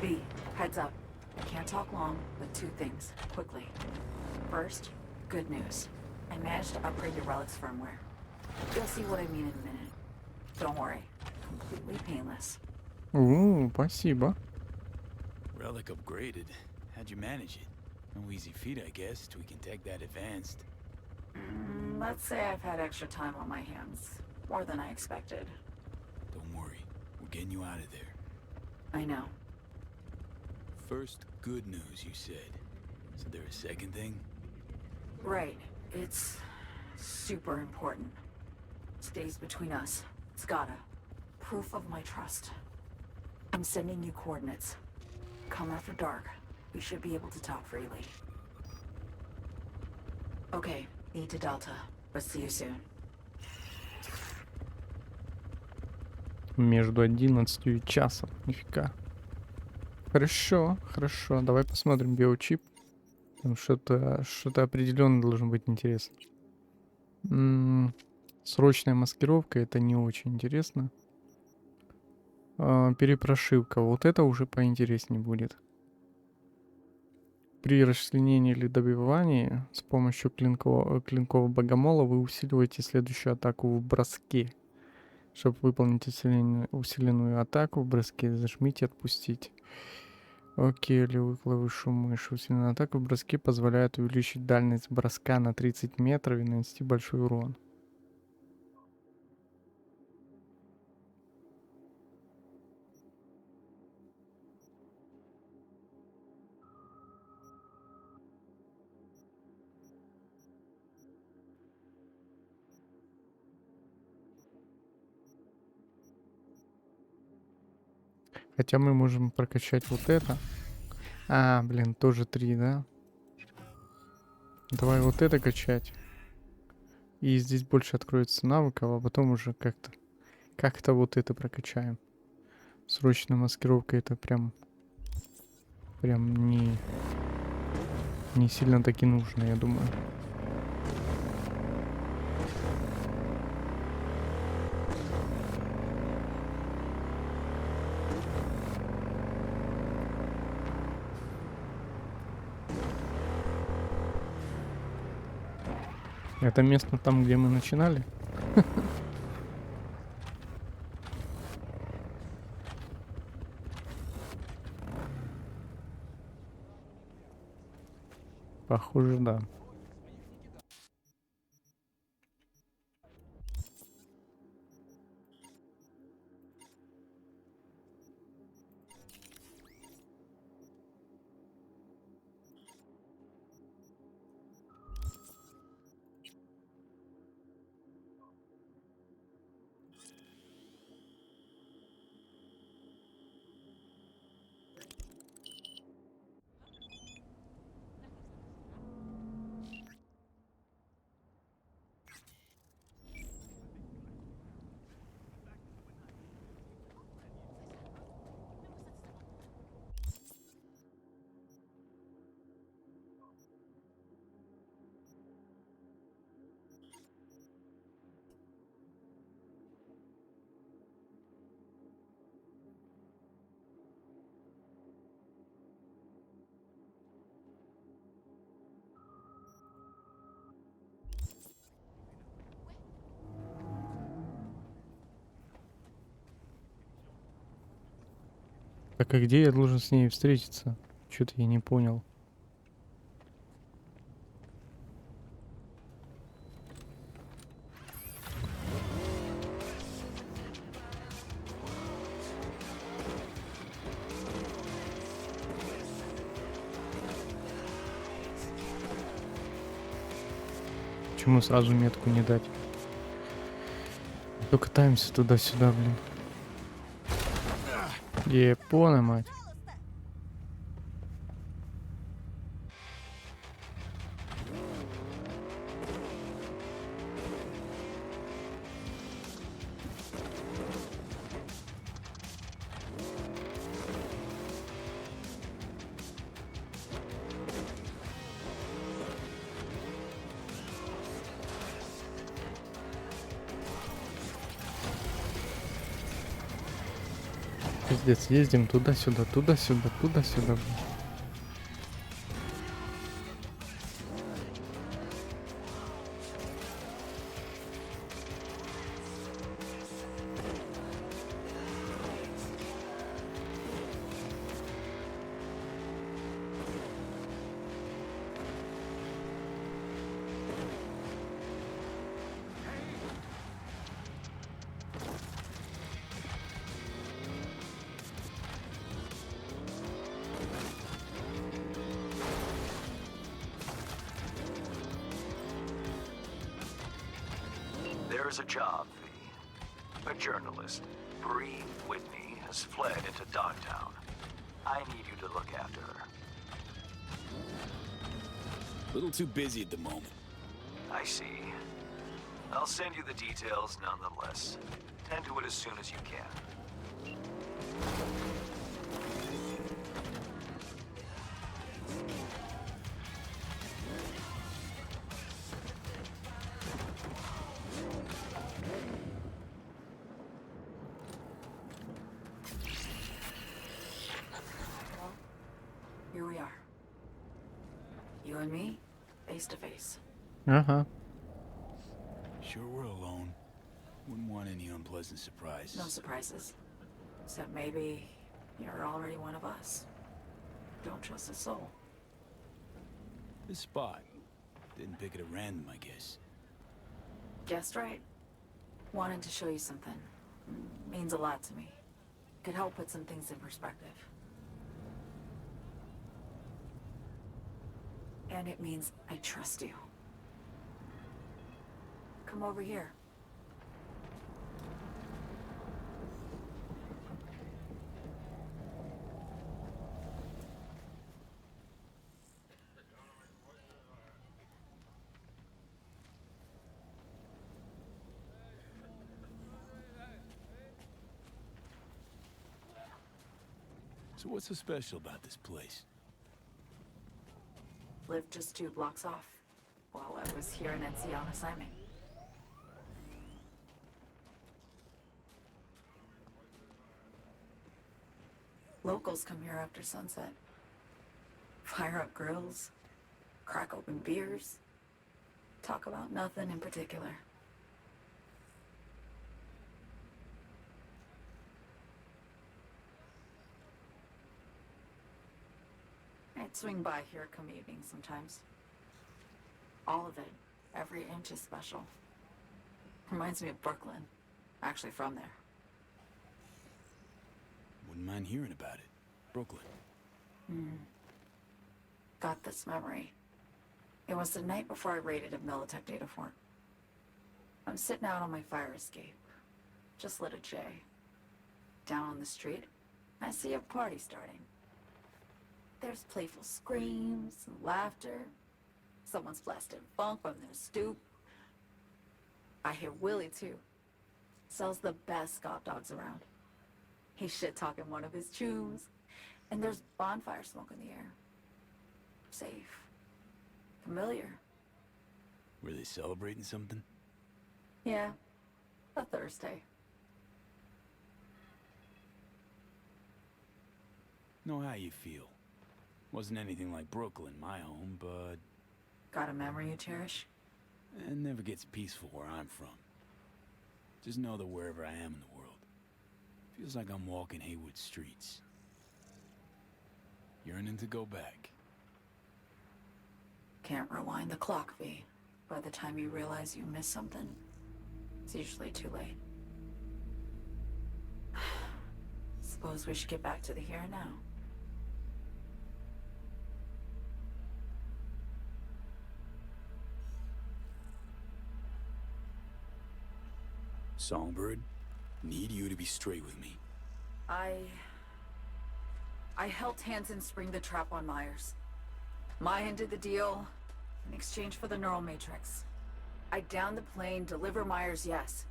B, heads up. Can't talk long, but two things, quickly. First, good news. I managed to upgrade your relic's firmware. You'll see what I mean in a minute. Don't worry, completely painless. Спасибо. Relic upgraded. How'd you manage it? No easy feat, I guess, till we can take that advanced. Let's say I've had extra time on my hands. More than I expected. Don't worry, we're getting you out of there. I know. First, good news, you said. Is there a second thing? Right. It's super important. Stays between us. It's gotta. Proof of my trust. I'm sending you coordinates. Come after dark. We should be able to talk freely. Okay, E to Delta. But see you soon. Между 11 и часом. Нифига. Хорошо, хорошо. Давай посмотрим биочип. Там что-то определенно должно быть интересно. Срочная маскировка, это не очень интересно. Перепрошивка, вот это уже поинтереснее будет. При расчленении или добивании с помощью клинков богомола вы усиливаете следующую атаку в броске. Чтобы выполнить усиленную атаку в броске, зажмите «Отпустить». Окей, левую клавишу мыши. Усиленная атака в броске позволяет увеличить дальность броска на 30 метров и нанести большой урон. Хотя мы можем прокачать вот это. Блин, тоже 3, да? Давай вот это качать. И здесь больше откроется навыков, а потом уже как-то вот это прокачаем. Срочная маскировка это прям не сильно таки нужно, я думаю. Это место там, где мы начинали? Похоже, да. Так а где я должен с ней встретиться? Что-то я не понял. Почему сразу метку не дать? То катаемся туда-сюда, блин. Япона, мать. Пиздец, ездим туда-сюда, туда-сюда, туда-сюда, блин. There's a job, V. A journalist, Bree Whitney, has fled into Dogtown. I need you to look after her. Little too busy at the moment. I see. I'll send you the details nonetheless. Tend to it as soon as you can. Here we are. You and me, face to face. Ага. Sure we're alone. Wouldn't want any unpleasant surprises. No surprises. Except maybe you're already one of us. Don't trust a soul. This spot. Didn't pick it at random, I guess. Guessed right. Wanted to show you something. Means a lot to me. Could help put some things in perspective. And it means I trust you. Come over here. So what's so special about this place? Lived just 2 blocks off while I was here in NC on assignment. Locals come here after sunset. Fire up grills, crack open beers, talk about nothing in particular. I'd swing by here come evening sometimes. All of it, every inch is special. Reminds me of Brooklyn. Actually from there. Wouldn't mind hearing about it. Brooklyn. Got this memory. It was the night before I raided a Militech data fort. I'm sitting out on my fire escape. Just lit a J. Down on the street, I see a party starting. There's playful screams and laughter. Someone's blasting funk from their stoop. I hear Willie, too. Sells the best Scott dogs around. He's shit-talking one of his chews. And there's bonfire smoke in the air. Safe. Familiar. Were they celebrating something? Yeah. A Thursday. Know how you feel. Wasn't anything like Brooklyn, my home, but... Got a memory you cherish? It never gets peaceful where I'm from. Just know that wherever I am in the world, feels like I'm walking Haywood streets. yearning to go back. Can't rewind the clock, V. By the time you realize you missed something, it's usually too late. Suppose we should get back to the here and now. Songbird, need you to be straight with me. I helped Hansen spring the trap on Myers. Mayan did the deal in exchange for the neural matrix. I downed the plane, deliver Myers, yes.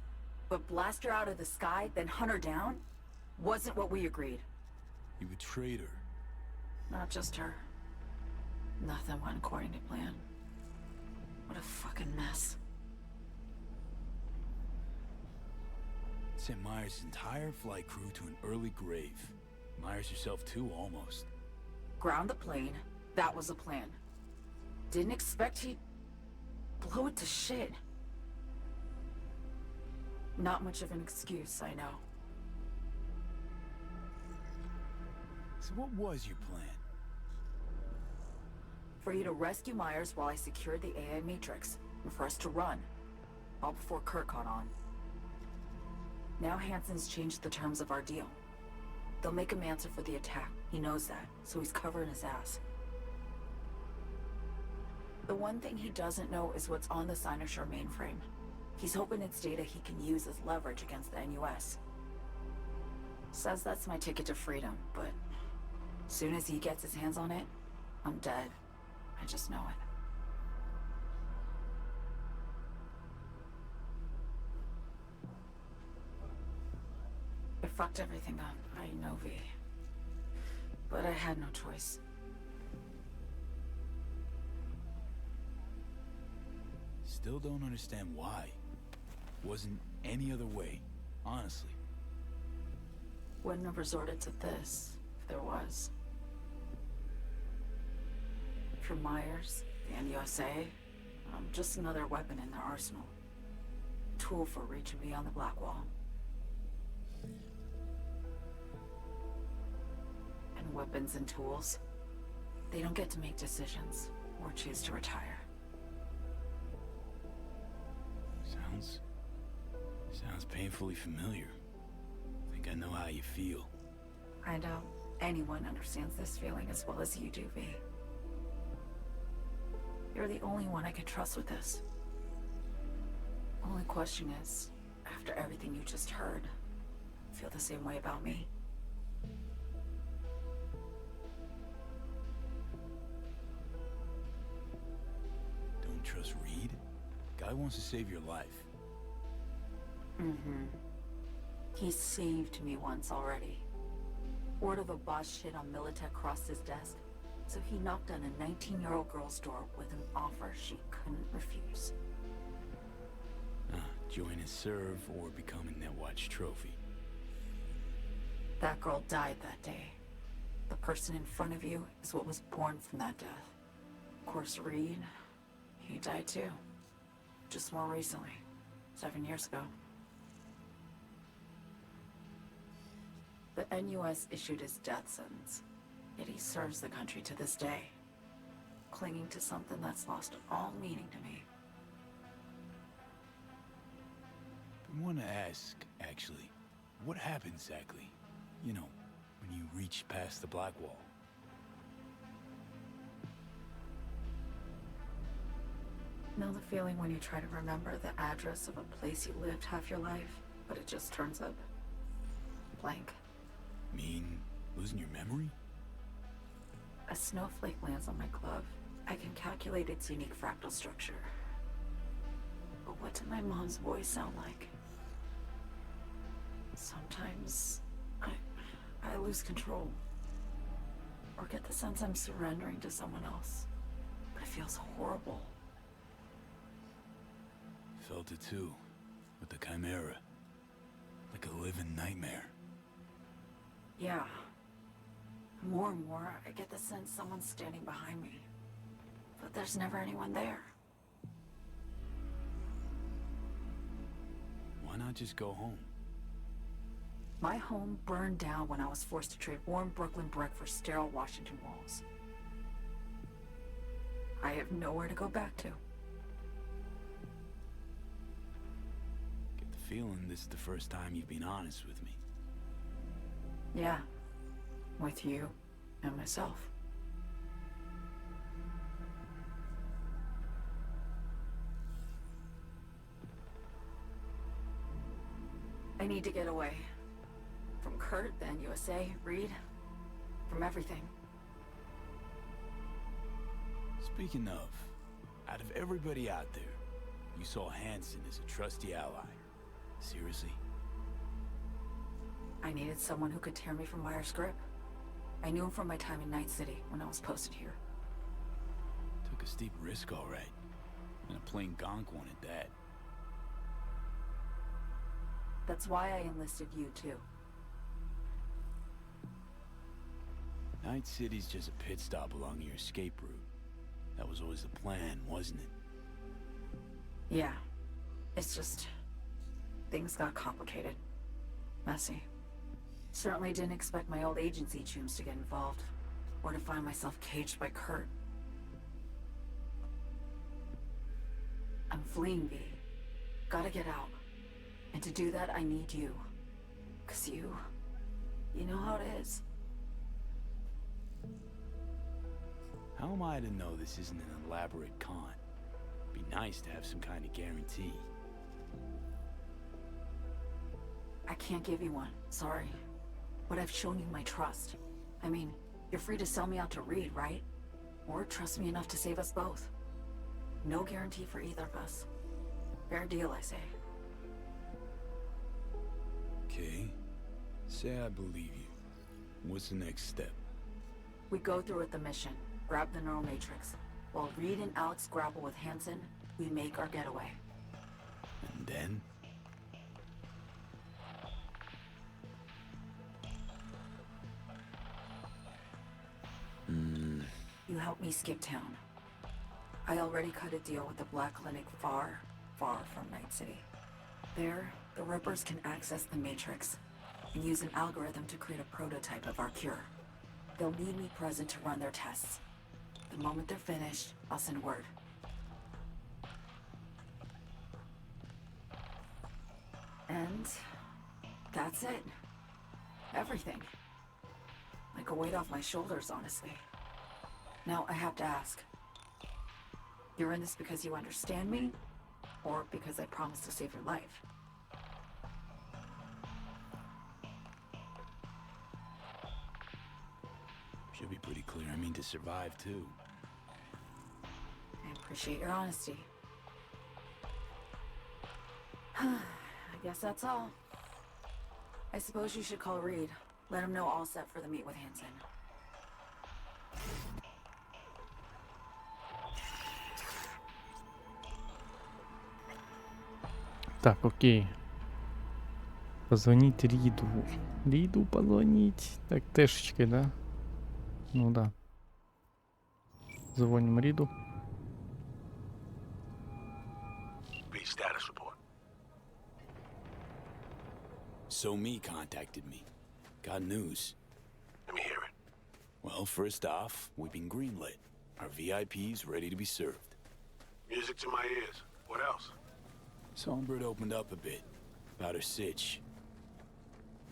But blast her out of the sky, then hunt her down? Wasn't what we agreed. You betrayed her. Not just her. Nothing went according to plan. What a fucking mess. Sent Myers' entire flight crew to an early grave. Myers herself too, almost. Ground the plane. That was the plan. Didn't expect he'd blow it to shit. Not much of an excuse, I know. So what was your plan? For you to rescue Myers while I secured the AI Matrix, and for us to run. All before Kurt caught on. Now Hansen's changed the terms of our deal. They'll make him answer for the attack. He knows that, so he's covering his ass. The one thing he doesn't know is what's on the Cynosure mainframe. He's hoping it's data he can use as leverage against the NUS. Says that's my ticket to freedom, but soon as he gets his hands on it, I'm dead. I just know it. I fucked everything up, I know, V. But I had no choice. Still don't understand why. Wasn't any other way, honestly. Wouldn't have resorted to this, if there was. For Myers, the NUSA, I'm just another weapon in their arsenal. Tool for reaching beyond the Black Wall. And weapons and tools, they don't get to make decisions or choose to retire. Sounds painfully familiar. I think I know how you feel. I doubt anyone understands this feeling as well as you do, V. You're the only one I can trust with this. Only question is, after everything you just heard, feel the same way about me? Don't trust Reed? Guy wants to save your life. Mm-hmm. He saved me once already. Word of a boss shit on Militech crossed his desk, so he knocked on a 19-year-old girl's door with an offer she couldn't refuse. Join and serve or become a Netwatch trophy. That girl died that day. The person in front of you is what was born from that death. Of course, Reed, he died too. Just more recently, 7 years ago. The NUS issued his death sentence, yet he serves the country to this day, clinging to something that's lost all meaning to me. I want to ask, actually, what happened exactly? You know, when you reached past the Black Wall. Know the feeling when you try to remember the address of a place you lived half your life, but it just turns up blank. Mean losing your memory? A snowflake lands on my glove. I can calculate its unique fractal structure. But what did my mom's voice sound like? Sometimes I lose control. Or get the sense I'm surrendering to someone else. But it feels horrible. Felt it too, with the Chimera. Like a living nightmare. Yeah. More and more, I get the sense someone's standing behind me. But there's never anyone there. Why not just go home? My home burned down when I was forced to trade warm Brooklyn brick for sterile Washington walls. I have nowhere to go back to. Get the feeling this is the first time you've been honest with me. Yeah, with you and myself. I need to get away. From Kurt, then USA, Reed, from everything. Speaking of, out of everybody out there, you saw Hansen as a trusty ally. Seriously? I needed someone who could tear me from Myers' grip. I knew him from my time in Night City when I was posted here. Took a steep risk, all right. And a plain gonk one at that. That's why I enlisted you, too. Night City's just a pit stop along your escape route. That was always the plan, wasn't it? Yeah. It's just... things got complicated. Messy. Certainly didn't expect my old agency chooms to get involved. Or to find myself caged by Kurt. I'm fleeing, V. Gotta get out. And to do that, I need you. 'Cause you know how it is. How am I to know this isn't an elaborate con? Be nice to have some kind of guarantee. I can't give you one, sorry. But I've shown you my trust. I mean, you're free to sell me out to Reed, right? Or trust me enough to save us both. No guarantee for either of us. Fair deal, I say. Okay. Say I believe you. What's the next step? We go through with the mission, grab the neural matrix. While Reed and Alex grapple with Hansen, we make our getaway. And then? You help me skip town. I already cut a deal with the Black Clinic far, far from Night City. There, the Rippers can access the Matrix and use an algorithm to create a prototype of our cure. They'll need me present to run their tests. The moment they're finished, I'll send word. And that's it. Everything. Like a weight off my shoulders, honestly. Now I have to ask. You're in this because you understand me? Or because I promised to save your life? Should be pretty clear. I mean to survive, too. I appreciate your honesty. I guess that's all. I suppose you should call Reed. Let him know all set for the meet with Hansen. Так, окей. Позвонить Риду. Риду позвонить. Так, тэшечкой, да? Ну да. Звоним Риду. Status report. So Me contacted me. Got news. Let me hear it. Well, first off, we've been greenlit. Our VIP's ready to be served. Music to my ears. What else? Songbird opened up a bit about her sitch.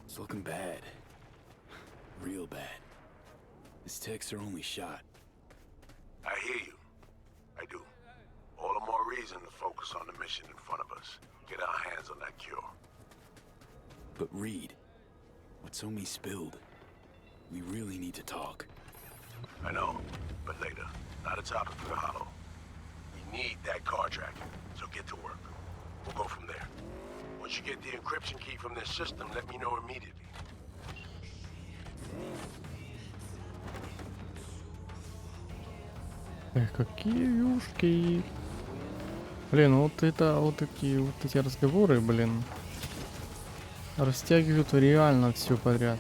It's looking bad. Real bad. His tech's her only shot. I hear you. I do. All the more reason to focus on the mission in front of us. Get our hands on that cure. But Reed, what So Me spilled, we really need to talk. I know, but later. Not a topic for the hollow. We need that car tracking, so get to work. We'll go from there. Once you get the encryption key from this system, let me know immediately. Какие юшки. Блин, вот это, вот такие вот эти разговоры, блин, растягивают реально все подряд.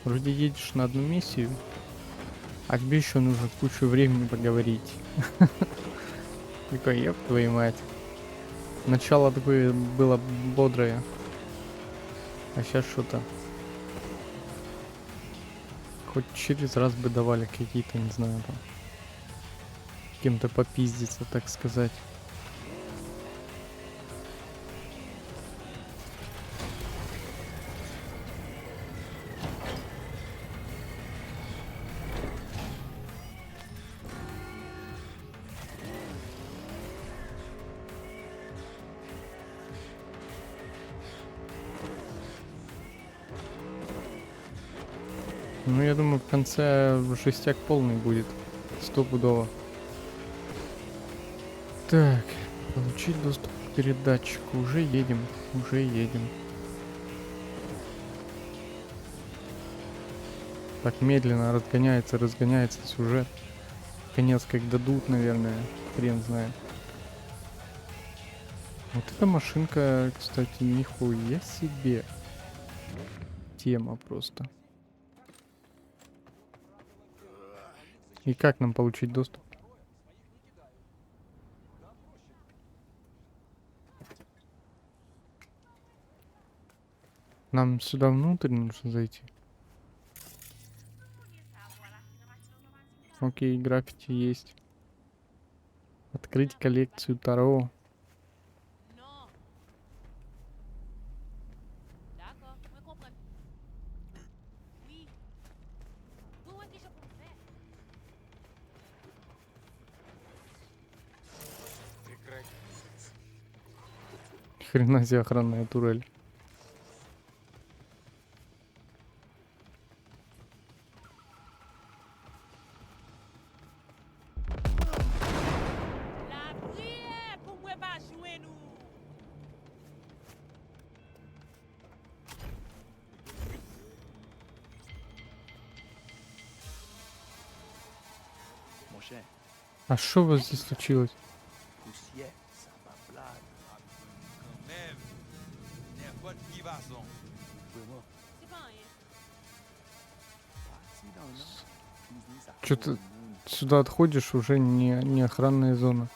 Вроде едешь на одну миссию, а тебе еще нужно кучу времени поговорить. Такой, ёб твою мать. Начало такое было бодрое, а сейчас что-то хоть через раз бы давали какие-то, не знаю, там, кем-то попиздиться, так сказать. Ну, я думаю, в конце жестяк полный будет. Стопудово. Так, получить доступ к передатчику. Уже едем, уже едем. Так медленно разгоняется сюжет. Конец как дадут, наверное. Хрен знает. Вот эта машинка, кстати, нихуя себе. Тема просто. И как нам получить доступ? Нам сюда внутрь нужно зайти. Окей, граффити есть. Открыть коллекцию Таро. Хрена себе охранная турель. А что у вас здесь случилось? Что-то сюда отходишь, уже не охранная зона.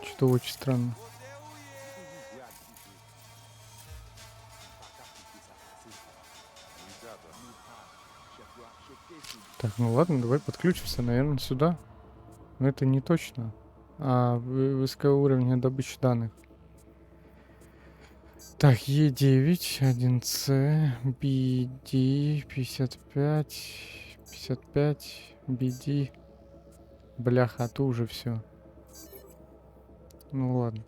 Что очень странно. Так, ну ладно, давай подключимся, наверное, сюда. Но это не точно. Высокого уровня добычи данных. Так, Е9, 1С, BD, 55, BD. Бляха, а то уже все. Ну ладно.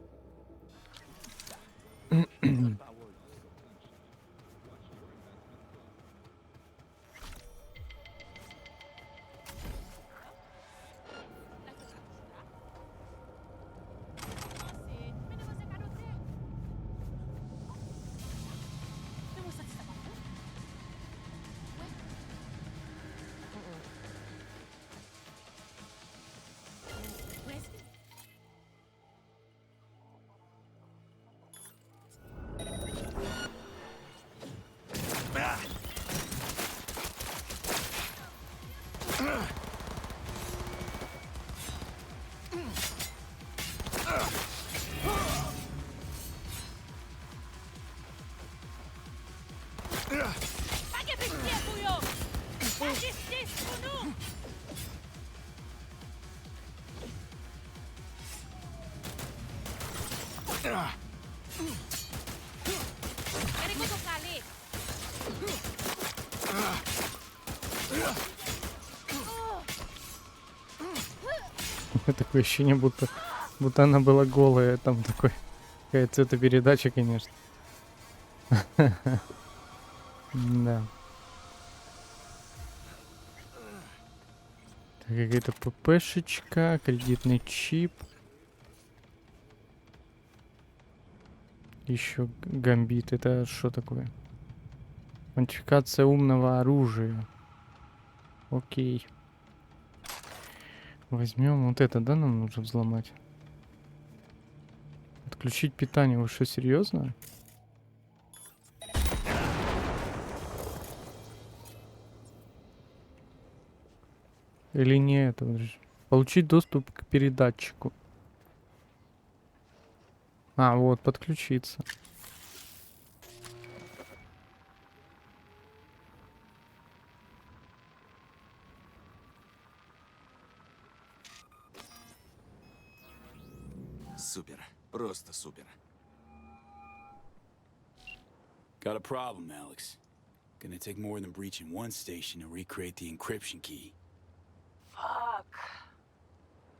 Такое ощущение, будто она была голая. Там такой какая цветопередача, конечно. Да. Какая-то ППшечка, кредитный чип. Еще гамбит. Это что такое? Модификация умного оружия. Окей. Возьмем вот это, да, нам нужно взломать. Отключить питание. Вы что, серьезно? Или не это? Получить доступ к передатчику. А, вот, подключиться. Супер. Просто супер. Got a problem, Alex. Gonna take more than breaching one station to recreate the encryption key. Fuck.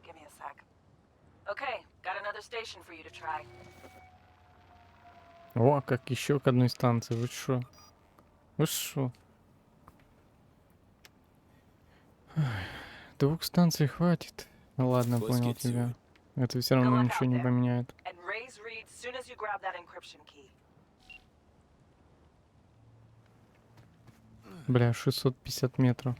Give me a sec. Okay, got another station for you to try. О, как еще к одной станции. Вы шо? Вы шо? Двух станций хватит. Ну ладно, Let's понял get to тебя. it. Это все Good равно luck ничего out не there. поменяет. And raise Reed soon as you grab that encryption key. Бля, 650 метров.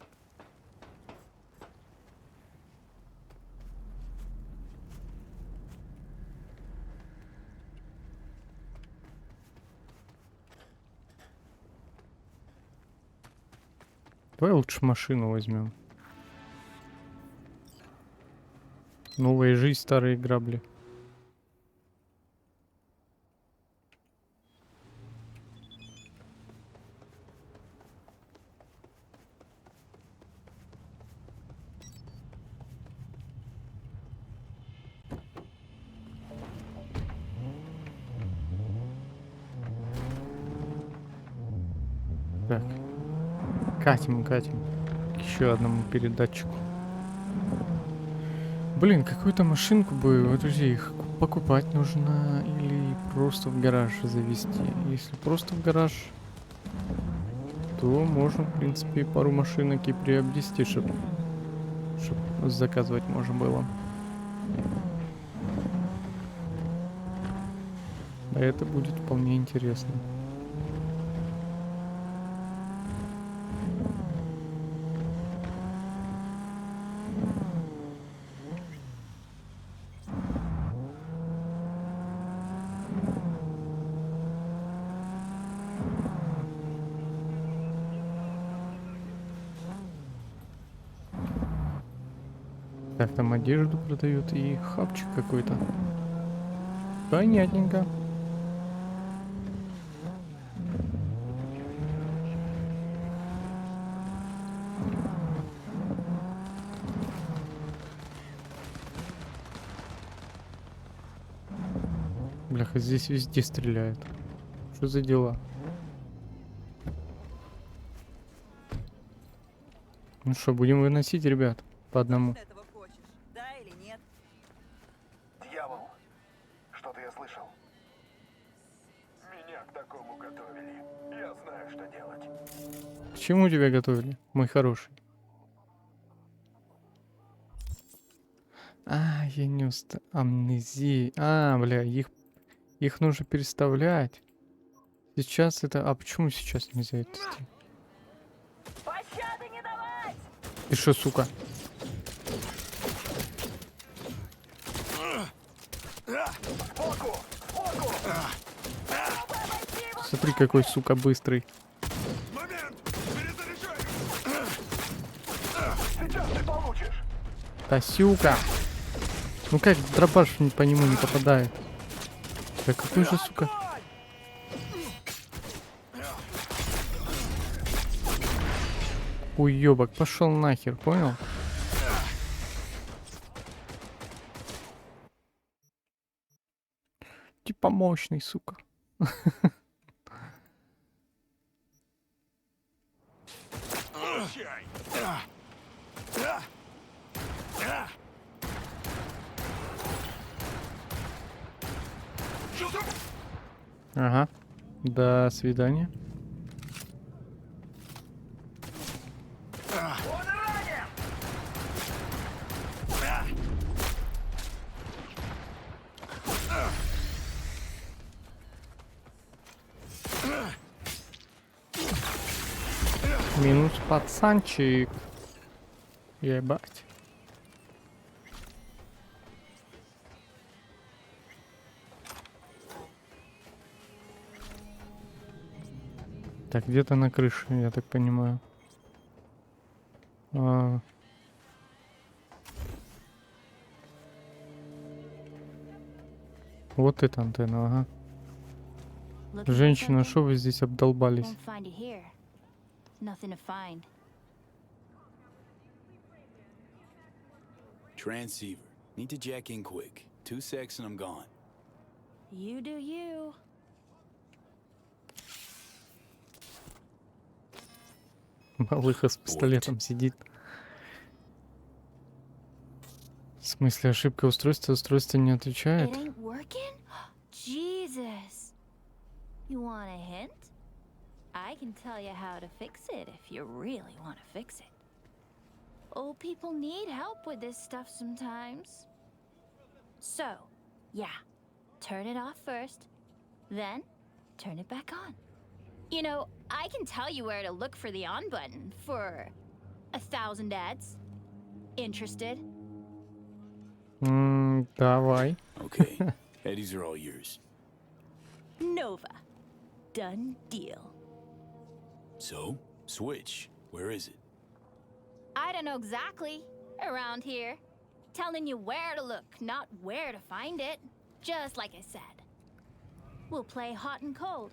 Давай лучше машину возьмем. Новая жизнь, старые грабли. Так. Катим. К еще одному передатчику. Блин, какую-то машинку бы, вот, друзья, их покупать нужно или просто в гараж завести. Если просто в гараж, то можно, в принципе, пару машинок и приобрести, чтобы заказывать можно было. А это будет вполне интересно. Так, там одежду продают и хапчик какой-то. Понятненько. Бляха, здесь везде стреляют. Что за дела? Ну что, будем выносить, ребят, по одному. Этого хочешь, да или нет? Дьявол, что-то я слышал. Меня к такому готовили. Я знаю, что делать. К чему тебя готовили, мой хороший? А, я не уста... Амнезия. А, бля, их нужно переставлять. Сейчас это... А почему сейчас нельзя это сделать? Пощады не давать! Ты шо, сука? Смотри, какой, сука, быстрый. Момент! Перезаряжаю! Сейчас ты получишь! Да, сука! Ну как дробаш по нему не попадает? Да какой же, сука? Уёбок, пошел нахер, понял? Типа мощный, сука. Ага. До свидания. Минус пацанчик. Ебать. Так, где-то на крыше, я так понимаю. Вот эта антенна, ага. Женщина, что вы здесь обдолбались? Transceiver. Need to jack in quick. 2 secs and I'm gone. You do you. Малыха с пистолетом сидит. В смысле, ошибка устройства? Устройство не отвечает? It ain't working? Jesus. You want a hint? I can tell you how to fix it if you really want to fix it. Old people need help with this stuff sometimes. So, yeah, turn it off first, then turn it back on. You know, I can tell you where to look for the on button for 1,000 ads. Interested? Давай. Okay, Eddies are all yours. Nova. Done deal. So, Switch, where is it? I don't know exactly. Around here. Telling you where to look, not where to find it. Just like I said. We'll play hot and cold.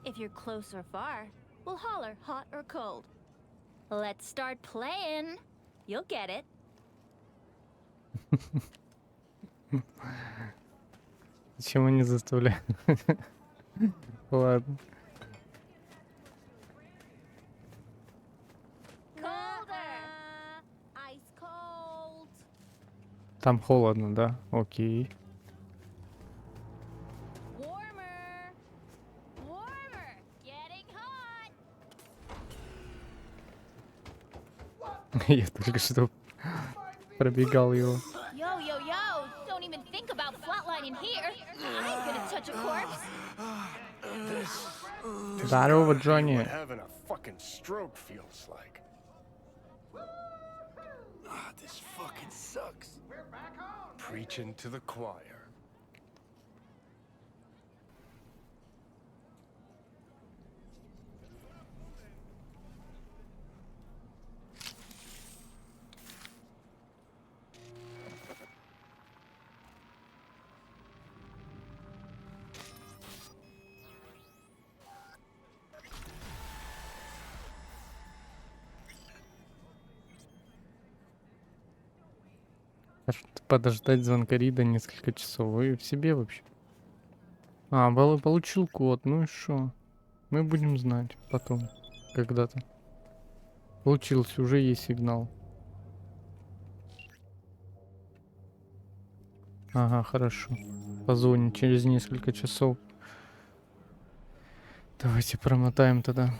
If you're close or far, we'll holler hot or cold. Let's start playing. You'll get it. Зачем они заставляют? Ладно. Там холодно, да? Окей. Я только что пробегал его. Yo, yo, yo! Don't even think about flatlining here. I'm gonna touch a corpse. Здорово, Джонни. Having a fucking stroke feels like. Ah, this fucking sucks. Preaching to the choir. Подождать звонка Рида несколько часов. Вы в себе вообще? А, получил код. Ну и шо? Мы будем знать потом. Когда-то. Получился, уже есть сигнал. Ага, хорошо. Позвоним через несколько часов. Давайте промотаем тогда.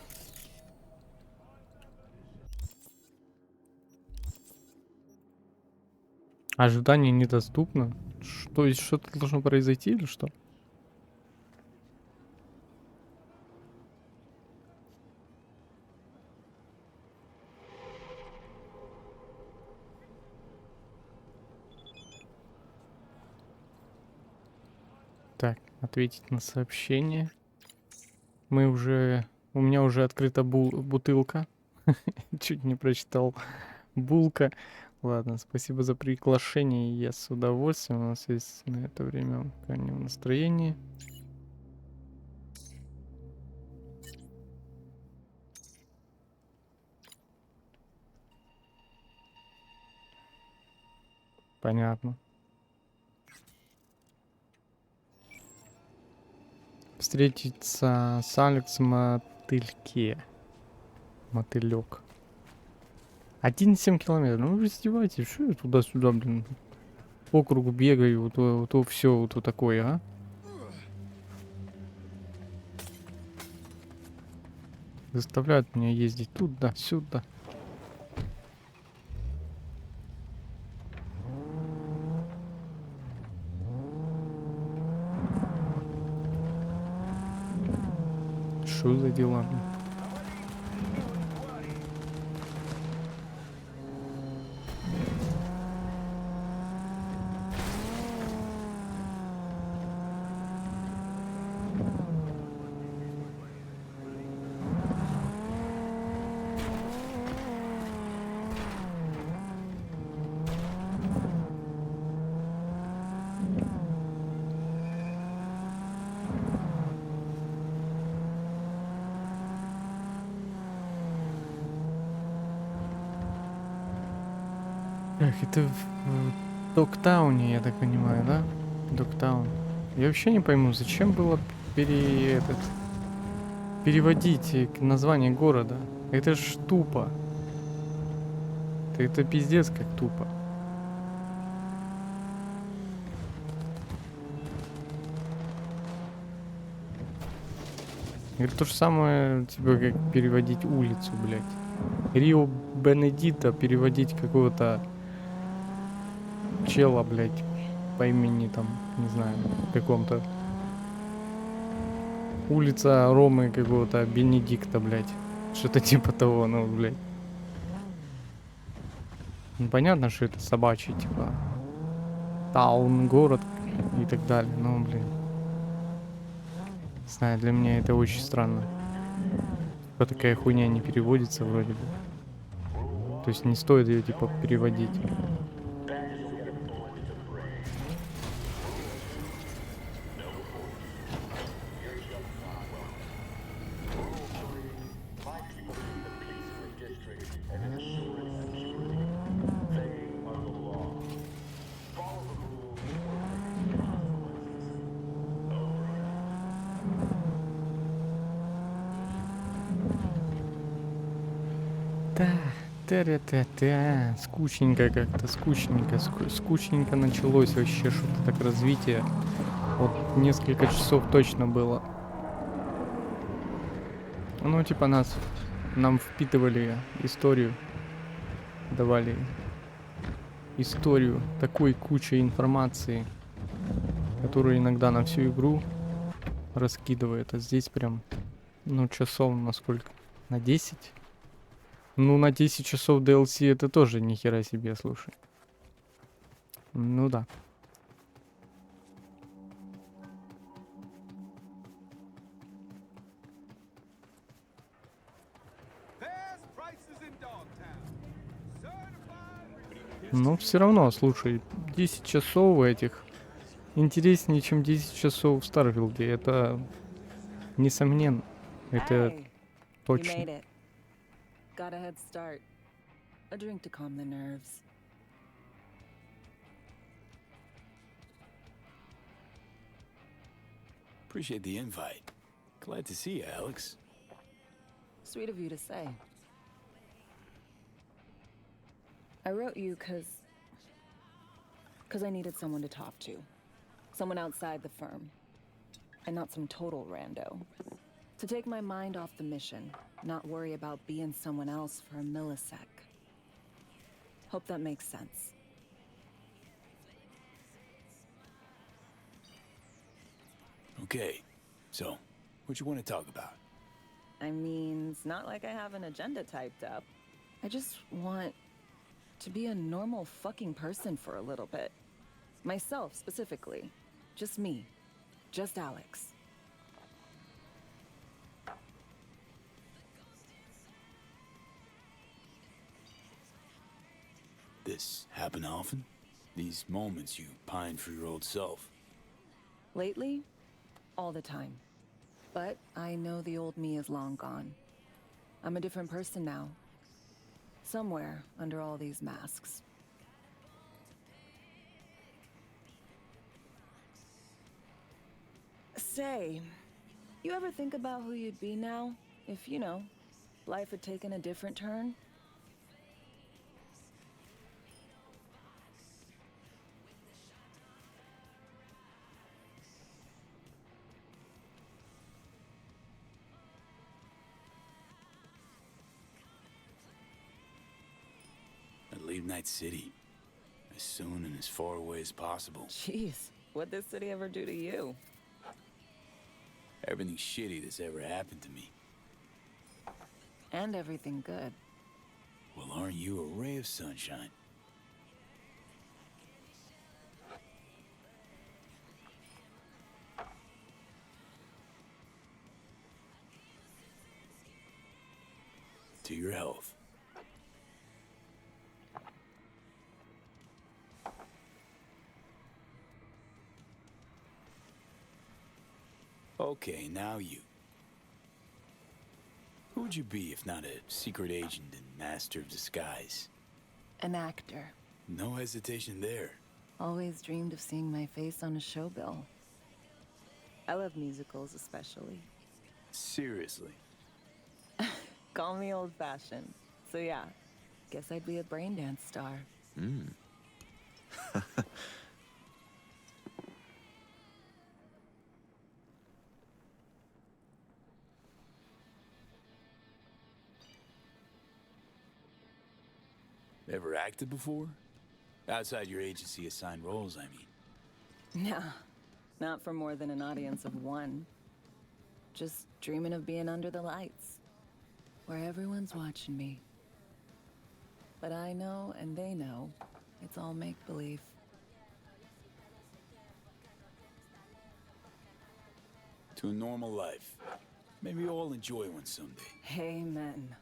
Ожидание недоступно. То есть что-то должно произойти или что? Так, ответить на сообщение. Мы уже... У меня уже открыта бутылка. Чуть не прочитал. Булка. Ладно, спасибо за приглашение. Я с удовольствием. У нас есть на это время пока в настроении. Понятно. Встретиться с Алекс в мотыльке. Мотылек. 1,7 километров. Ну вы издеваетесь, что я туда-сюда, блин, по кругу бегаю, то все вот такое, а? Заставляют меня ездить туда-сюда. Что за дела, блин? Эх, это Доктауне, я так понимаю, да? Доктаун. Я вообще не пойму, зачем было переводить название города. Это ж тупо. Это пиздец как тупо. Это то же самое, типа, как переводить улицу, блядь. Рио Бенедита переводить какого-то чела, блядь, по имени там, не знаю, каком-то. Улица Ромы какого-то Бенедикта, блядь. Что-то типа того, ну, блядь. Ну, понятно, что это собачий, типа, таун, город и так далее, но, блин. Не знаю, для меня это очень странно. Типа такая хуйня не переводится вроде бы. То есть не стоит ее, типа, переводить. Та-та-та-та. Скучненько как-то, скучненько началось вообще что-то так развитие. Вот несколько часов точно было. Ну, типа нам впитывали историю, давали историю такой кучей информации, которую иногда на всю игру раскидывает. А здесь прям, ну, часов на сколько? На 10? Ну, на 10 часов DLC это тоже ни хера себе, слушай. Ну да. Но все равно, слушай, 10 часов этих интереснее, чем 10 часов в Старфилде. Это несомненно. Это Hey, you точно. made it. Got a head start. A drink to calm the nerves. Appreciate the invite. Glad to see you, Alex. Sweet of you to say. I wrote you cause I needed someone to talk to. Someone outside the firm. And not some total rando. To take my mind off the mission, not worry about being someone else for a millisec. Hope that makes sense. Okay, so, what you want to talk about? I mean, it's not like I have an agenda typed up. I just want to be a normal fucking person for a little bit. Myself, specifically. Just me. Just Alex. This happen often? These moments you pine for your old self? Lately, all the time. But I know the old me is long gone. I'm a different person now. Somewhere under all these masks. Say, you ever think about who you'd be now if, you know, life had taken a different turn? I'd leave Night City as soon and as far away as possible. Jeez, what'd this city ever do to you? Everything shitty that's ever happened to me. And everything good. Well, aren't you a ray of sunshine? To your health. Okay, now you. Who would you be if not a secret agent and master of disguise? An actor. No hesitation there. Always dreamed of seeing my face on a show bill. I love musicals especially. Seriously. Call me old-fashioned. So yeah, guess I'd be a brain dance star. Ever acted before? Outside your agency assigned roles, I mean. No, not for more than an audience of one. Just dreaming of being under the lights, where everyone's watching me. But I know, and they know, it's all make-believe. To a normal life. Maybe we'll all enjoy one someday. Amen.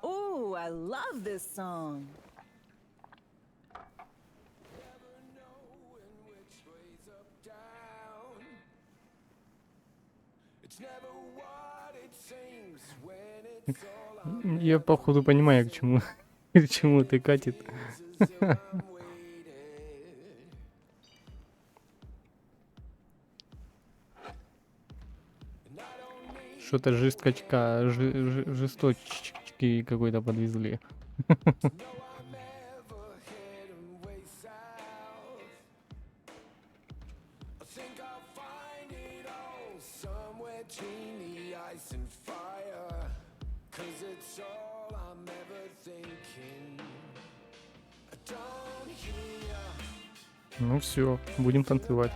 Ooh, I love this song. Я походу понимаю, к чему, к чему ты катит. Что-то жесточки какой-то подвезли. Ну все, будем танцевать.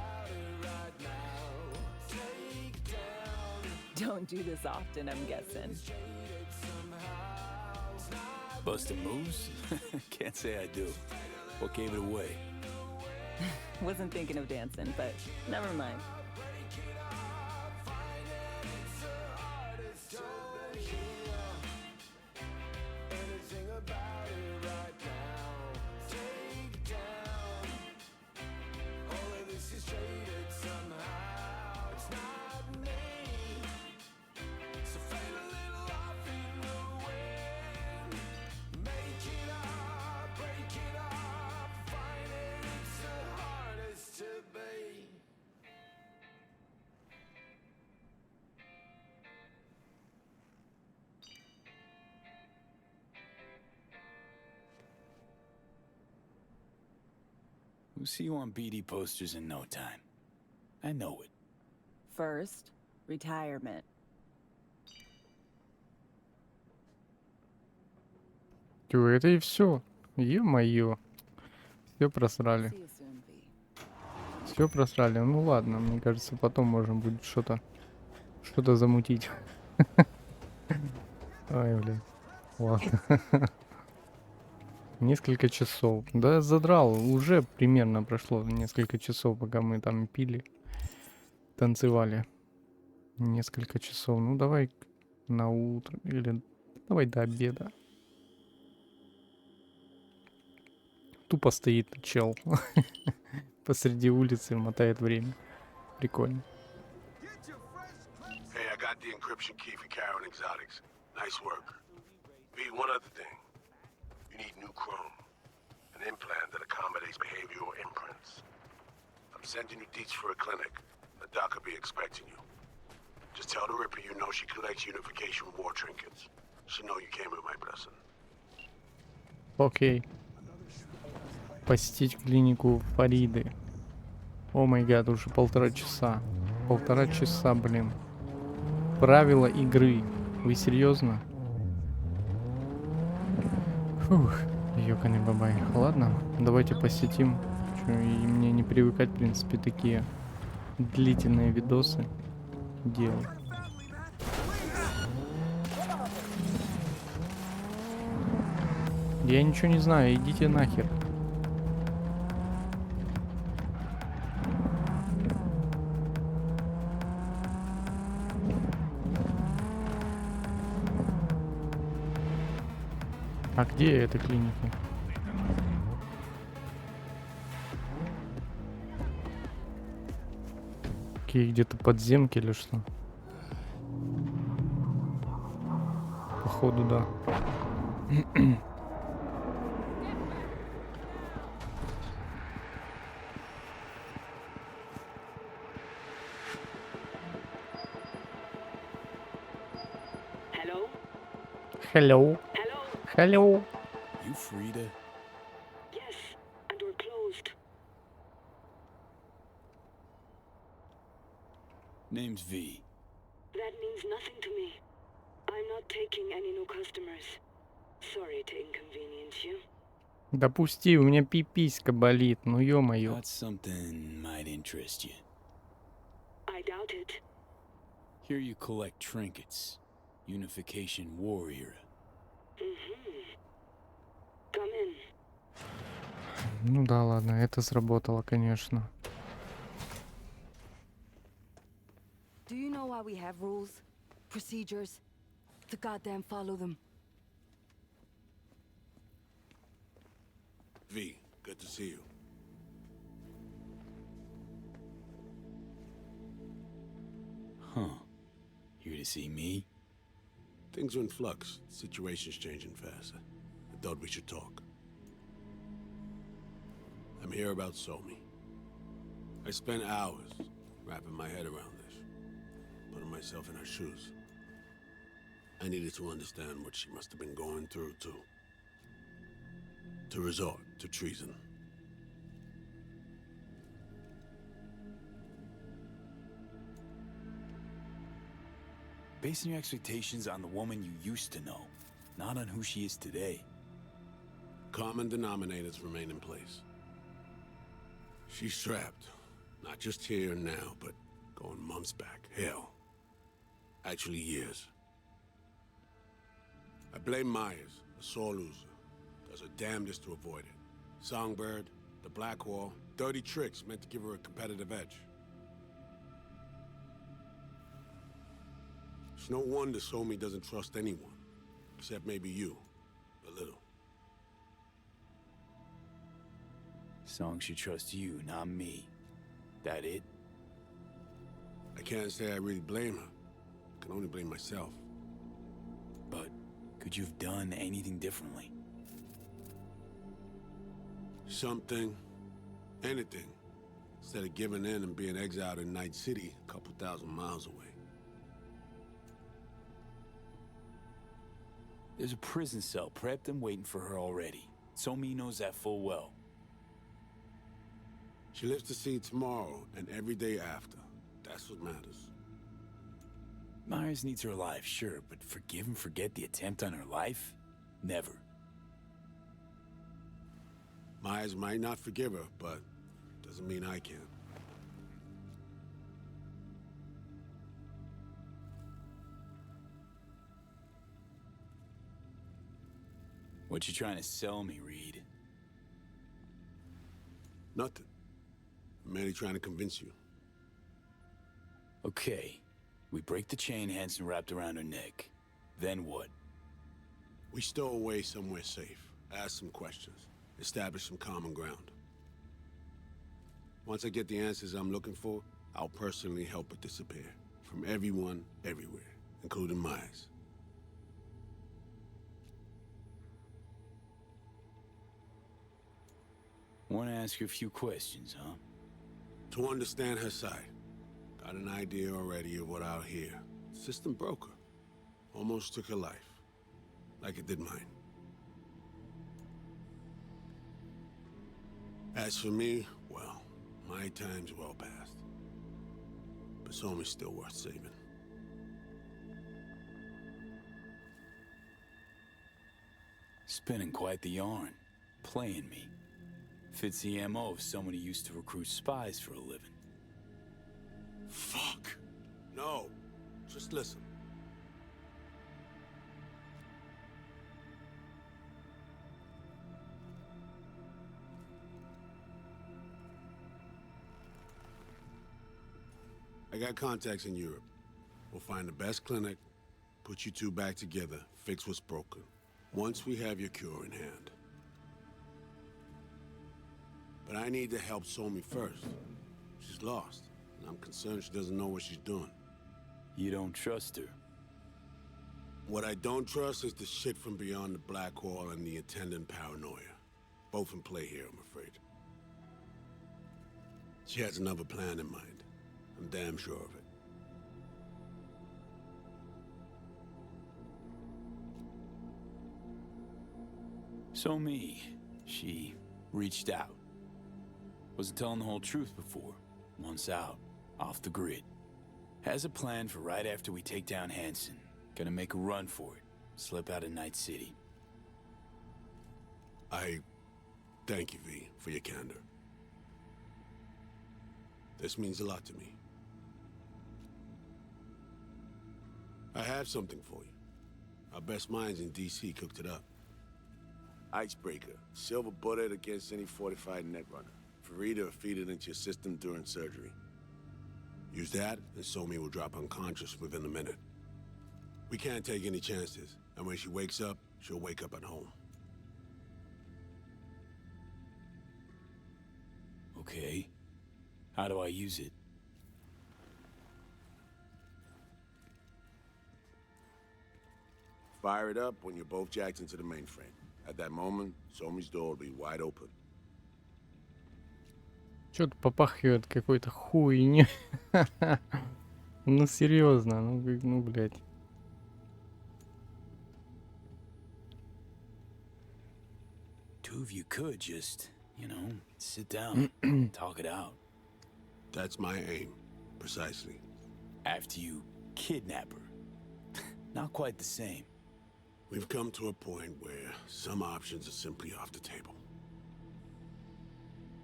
Don't do this often, I'm guessing. Busting moves? Can't say I do. What gave it away? Wasn't thinking of dancing, but never mind. We'll see you on BD posters in no time. I know it. First, retirement. Тё, это и все. Ё-моё. Все просрали. See you soon, V. Все просрали. Ну ладно, мне кажется, потом можно будет что-то замутить. Ай, блин. Ладно. Несколько часов. Да, задрал. Уже примерно прошло несколько часов, пока мы там пили, танцевали. Несколько часов. Ну, давай на утро. Или давай до обеда. Тупо стоит чел посреди улицы, мотает время. Прикольно. Hey, I got the encryption key for Karen Exotics. Nice work. B, one other thing. You need new chrome. An implant that accommodates behavioral imprints. I'm sending you deets for a clinic. The doc will be expecting you. Just tell the Ripper you know she collects unification war trinkets. She know you came with my blessing. Окей. Посетить клинику Фариды. О май гад, уже 1,5 часа. 1,5 часа, блин. Правила игры. Вы серьезно? Фух, ёканый бабай. Ладно, давайте посетим. Чё, и мне не привыкать, в принципе, такие длительные видосы делать. Я ничего не знаю, идите нахер. А где эта клиника? Какие где-то подземки или что? Походу, да. Hello? Hello. Hello? Hello. You Frida? Yes, and we're closed. Name's V. That means nothing to me. I'm not taking any new customers. Sorry to inconvenience you. Допусти, у меня пиписька болит, ну ё-моё. Got something might interest you. I doubt it. Here you collect trinkets. Unification War era. Come in. Ну да, ладно, это сработало, конечно. Do you know why we have rules? Procedures? To goddamn follow them. V, good to see you. Huh. Here to see me? Things are in flux. Situation's changing fast. I thought we should talk. I'm here about Somi. I spent hours wrapping my head around this, putting myself in her shoes. I needed to understand what she must have been going through to resort to treason. Basing your expectations on the woman you used to know, not on who she is today. Common denominators remain in place. She's trapped, not just here and now, but going months back. Hell. Actually years. I blame Myers, a sore loser. Does her damnedest to avoid it. Songbird, the Black Wall, dirty tricks meant to give her a competitive edge. It's no wonder Somi doesn't trust anyone, except maybe you, a little. Song should trust you, not me. That it? I can't say I really blame her. I can only blame myself. But could you have done anything differently? Something. Anything. Instead of giving in and being exiled in Night City, a couple thousand miles away. There's a prison cell prepped and waiting for her already. Somi knows that full well. She lives to see tomorrow and every day after. That's what matters. Myers needs her alive, sure, but forgive and forget the attempt on her life? Never. Myers might not forgive her, but doesn't mean I can. What you trying to sell me, Reed? Nothing. I'm merely trying to convince you. Okay. We break the chain Hansen wrapped around her neck. Then what? We stow away somewhere safe, ask some questions, establish some common ground. Once I get the answers I'm looking for, I'll personally help her disappear. From everyone, everywhere, including Myers. Want to ask you a few questions, huh? To understand her side. Got an idea already of what I'll hear. System broke her. Almost took her life. Like it did mine. As for me, well, my time's well past. But Somi's still worth saving. Spinning quite the yarn. Playing me. Fits the MO of someone who used to recruit spies for a living. Fuck. No. Just listen. I got contacts in Europe. We'll find the best clinic, put you two back together, fix what's broken. Once we have your cure in hand. But I need to help Somi first. She's lost. I'm concerned she doesn't know what she's doing. You don't trust her? What I don't trust is the shit from beyond the black hole and the attendant paranoia. Both in play here, I'm afraid. She has another plan in mind. I'm damn sure of it. So she reached out. Wasn't telling the whole truth before. Months out, off the grid. Has a plan for right after we take down Hansen. Gonna make a run for it. Slip out of Night City. I thank you, V, for your candor. This means a lot to me. I have something for you. Our best minds in DC cooked it up. Icebreaker, silver bullet against any fortified netrunner. Farida will feed it into your system during surgery. Use that, and Somi will drop unconscious within a minute. We can't take any chances, and when she wakes up, she'll wake up at home. Okay. How do I use it? Fire it up when you're both jacked into the mainframe. At that moment, Somi's door will be wide open. Чё-то попахивает какой-то хуйней. Ну серьезно, ну блядь. Two of you could just, sit down, talk it out. That's my aim, precisely. After you kidnap her. Not quite the same. We've come to a point where some options are simply off the table.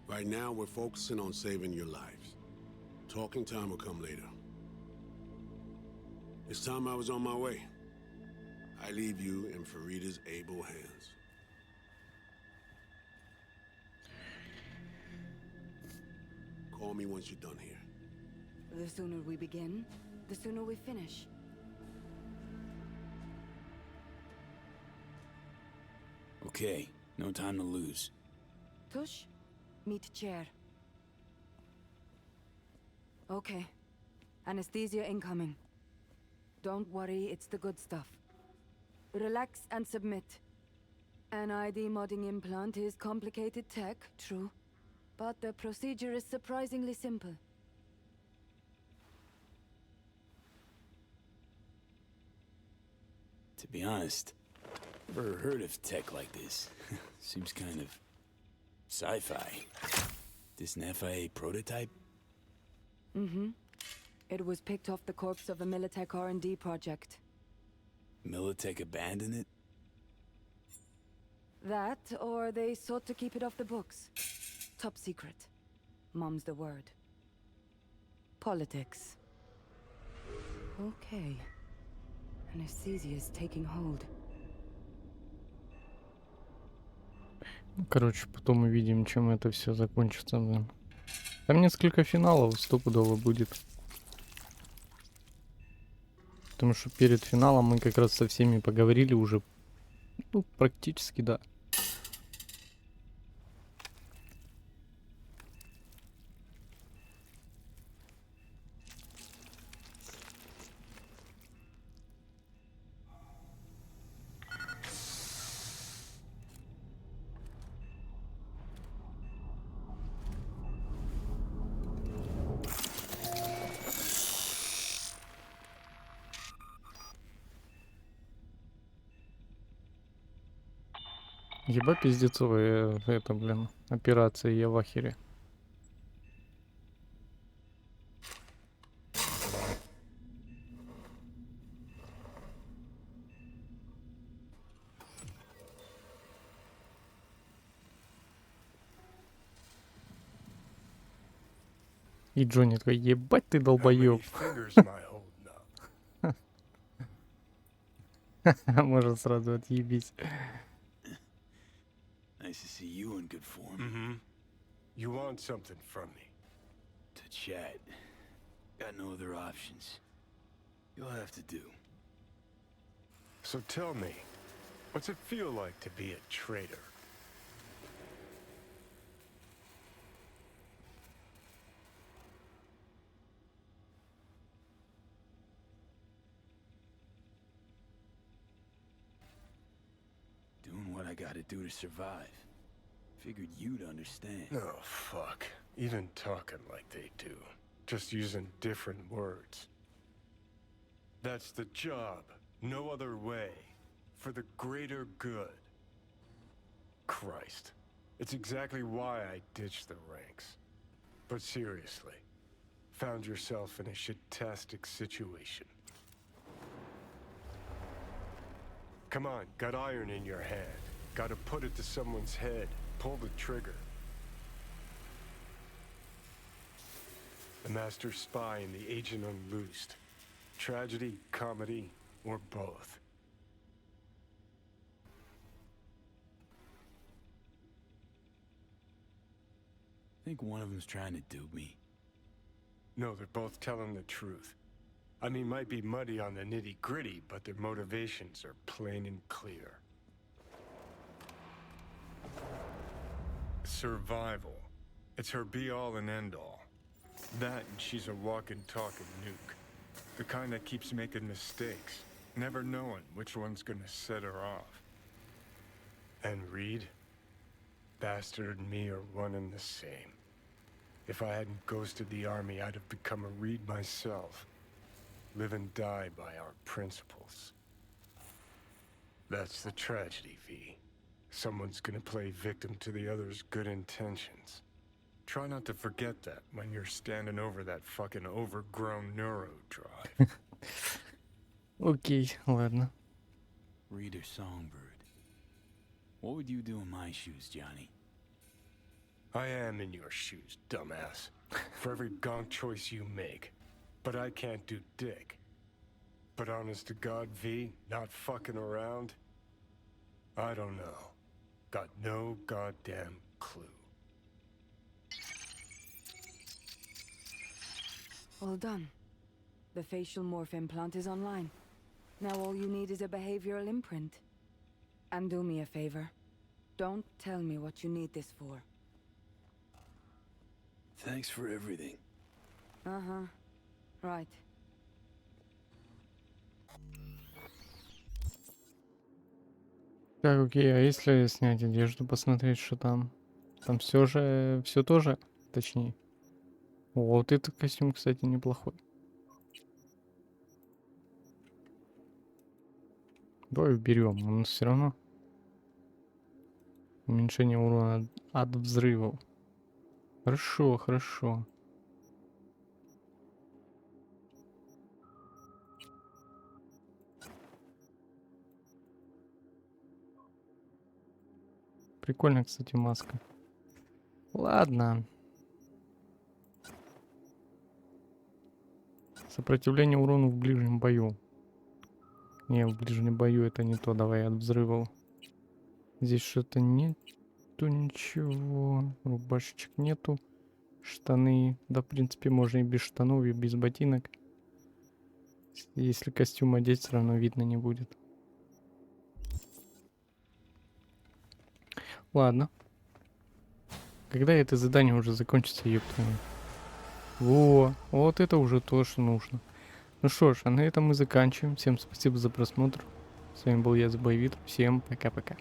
Right now, we're focusing on saving your lives. Talking time will come later. It's time I was on my way. I leave you in Farida's able hands. Call me once you're done here. The sooner we begin, the sooner we finish. Okay, no time to lose. Tush, meet chair. Okay. Anesthesia incoming. Don't worry, it's the good stuff. Relax and submit. An ID modding implant is complicated tech, true. But the procedure is surprisingly simple. To be honest, never heard of tech like this. Seems kind of sci-fi. This an FIA prototype? Mm-hmm. It was picked off the corpse of a Militech R&D project. Militech abandoned it? That, or they sought to keep it off the books. Top secret. Mom's the word. Politics. Okay. Anesthesia is taking hold. Короче, потом увидим, чем это все закончится. Да. Там несколько финалов стопудово будет. Потому что перед финалом мы как раз со всеми поговорили уже. Ну, практически, да. Ебать пиздецовая это, блин, операция, я в ахере. И Джонни такой, ебать ты долбоёб. Может сразу отъебись. Nice to see you in good form. Mm-hmm. You want something from me? To chat. Got no other options. You'll have to do. So tell me, what's it feel like to be a traitor? what I gotta do to survive. Figured you'd understand. Oh, fuck. Even talking like they do. Just using different words. That's the job. No other way. For the greater good. Christ. It's exactly why I ditched the ranks. But seriously. Found yourself in a shit-tastic situation. Come on, got iron in your hand. Gotta put it to someone's head. Pull the trigger. The master spy and the agent unloosed. Tragedy, comedy, or both. Think one of them's trying to dupe me? No, they're both telling the truth. I mean, might be muddy on the nitty-gritty, but their motivations are plain and clear. Survival. It's her be-all and end-all. That and she's a walking, talking nuke. The kind that keeps making mistakes, never knowing which one's gonna set her off. And Reed? Bastard and me are one and the same. If I hadn't ghosted the army, I'd have become a Reed myself. Live and die by our principles. That's the tragedy, V. Someone's gonna play victim to the other's good intentions. Try not to forget that when you're standing over that fucking overgrown neuro drive. Окей, ладно. Reader Songbird. What would you do in my shoes, Johnny? I am in your shoes, dumbass. For every gonk choice you make. But I can't do dick. But honest to God, V, not fucking around? I don't know. Got no goddamn clue. All done. The facial morph implant is online. Now all you need is a behavioral imprint. And do me a favor. Don't tell me what you need this for. Thanks for everything. Uh-huh. Right. Так, окей, а если снять одежду, посмотреть, что там? Там все же, все тоже, точнее. О, вот этот костюм, кстати, неплохой. Давай уберем, у нас все равно уменьшение урона от взрывов. Хорошо, хорошо. Прикольная, кстати, маска. Ладно. Сопротивление урону в ближнем бою. Не, в ближнем бою это не то. Давай от взрывов. Здесь что-то нету ничего. Рубашечек нету. Штаны. Да, в принципе, можно и без штанов, и без ботинок. Если костюм одеть, все равно видно не будет. Ладно. Когда это задание уже закончится, ёпта. Во, вот это уже то, что нужно. Ну что ж, а на этом мы заканчиваем. Всем спасибо за просмотр. С вами был я, ThebyVittor. Всем пока-пока.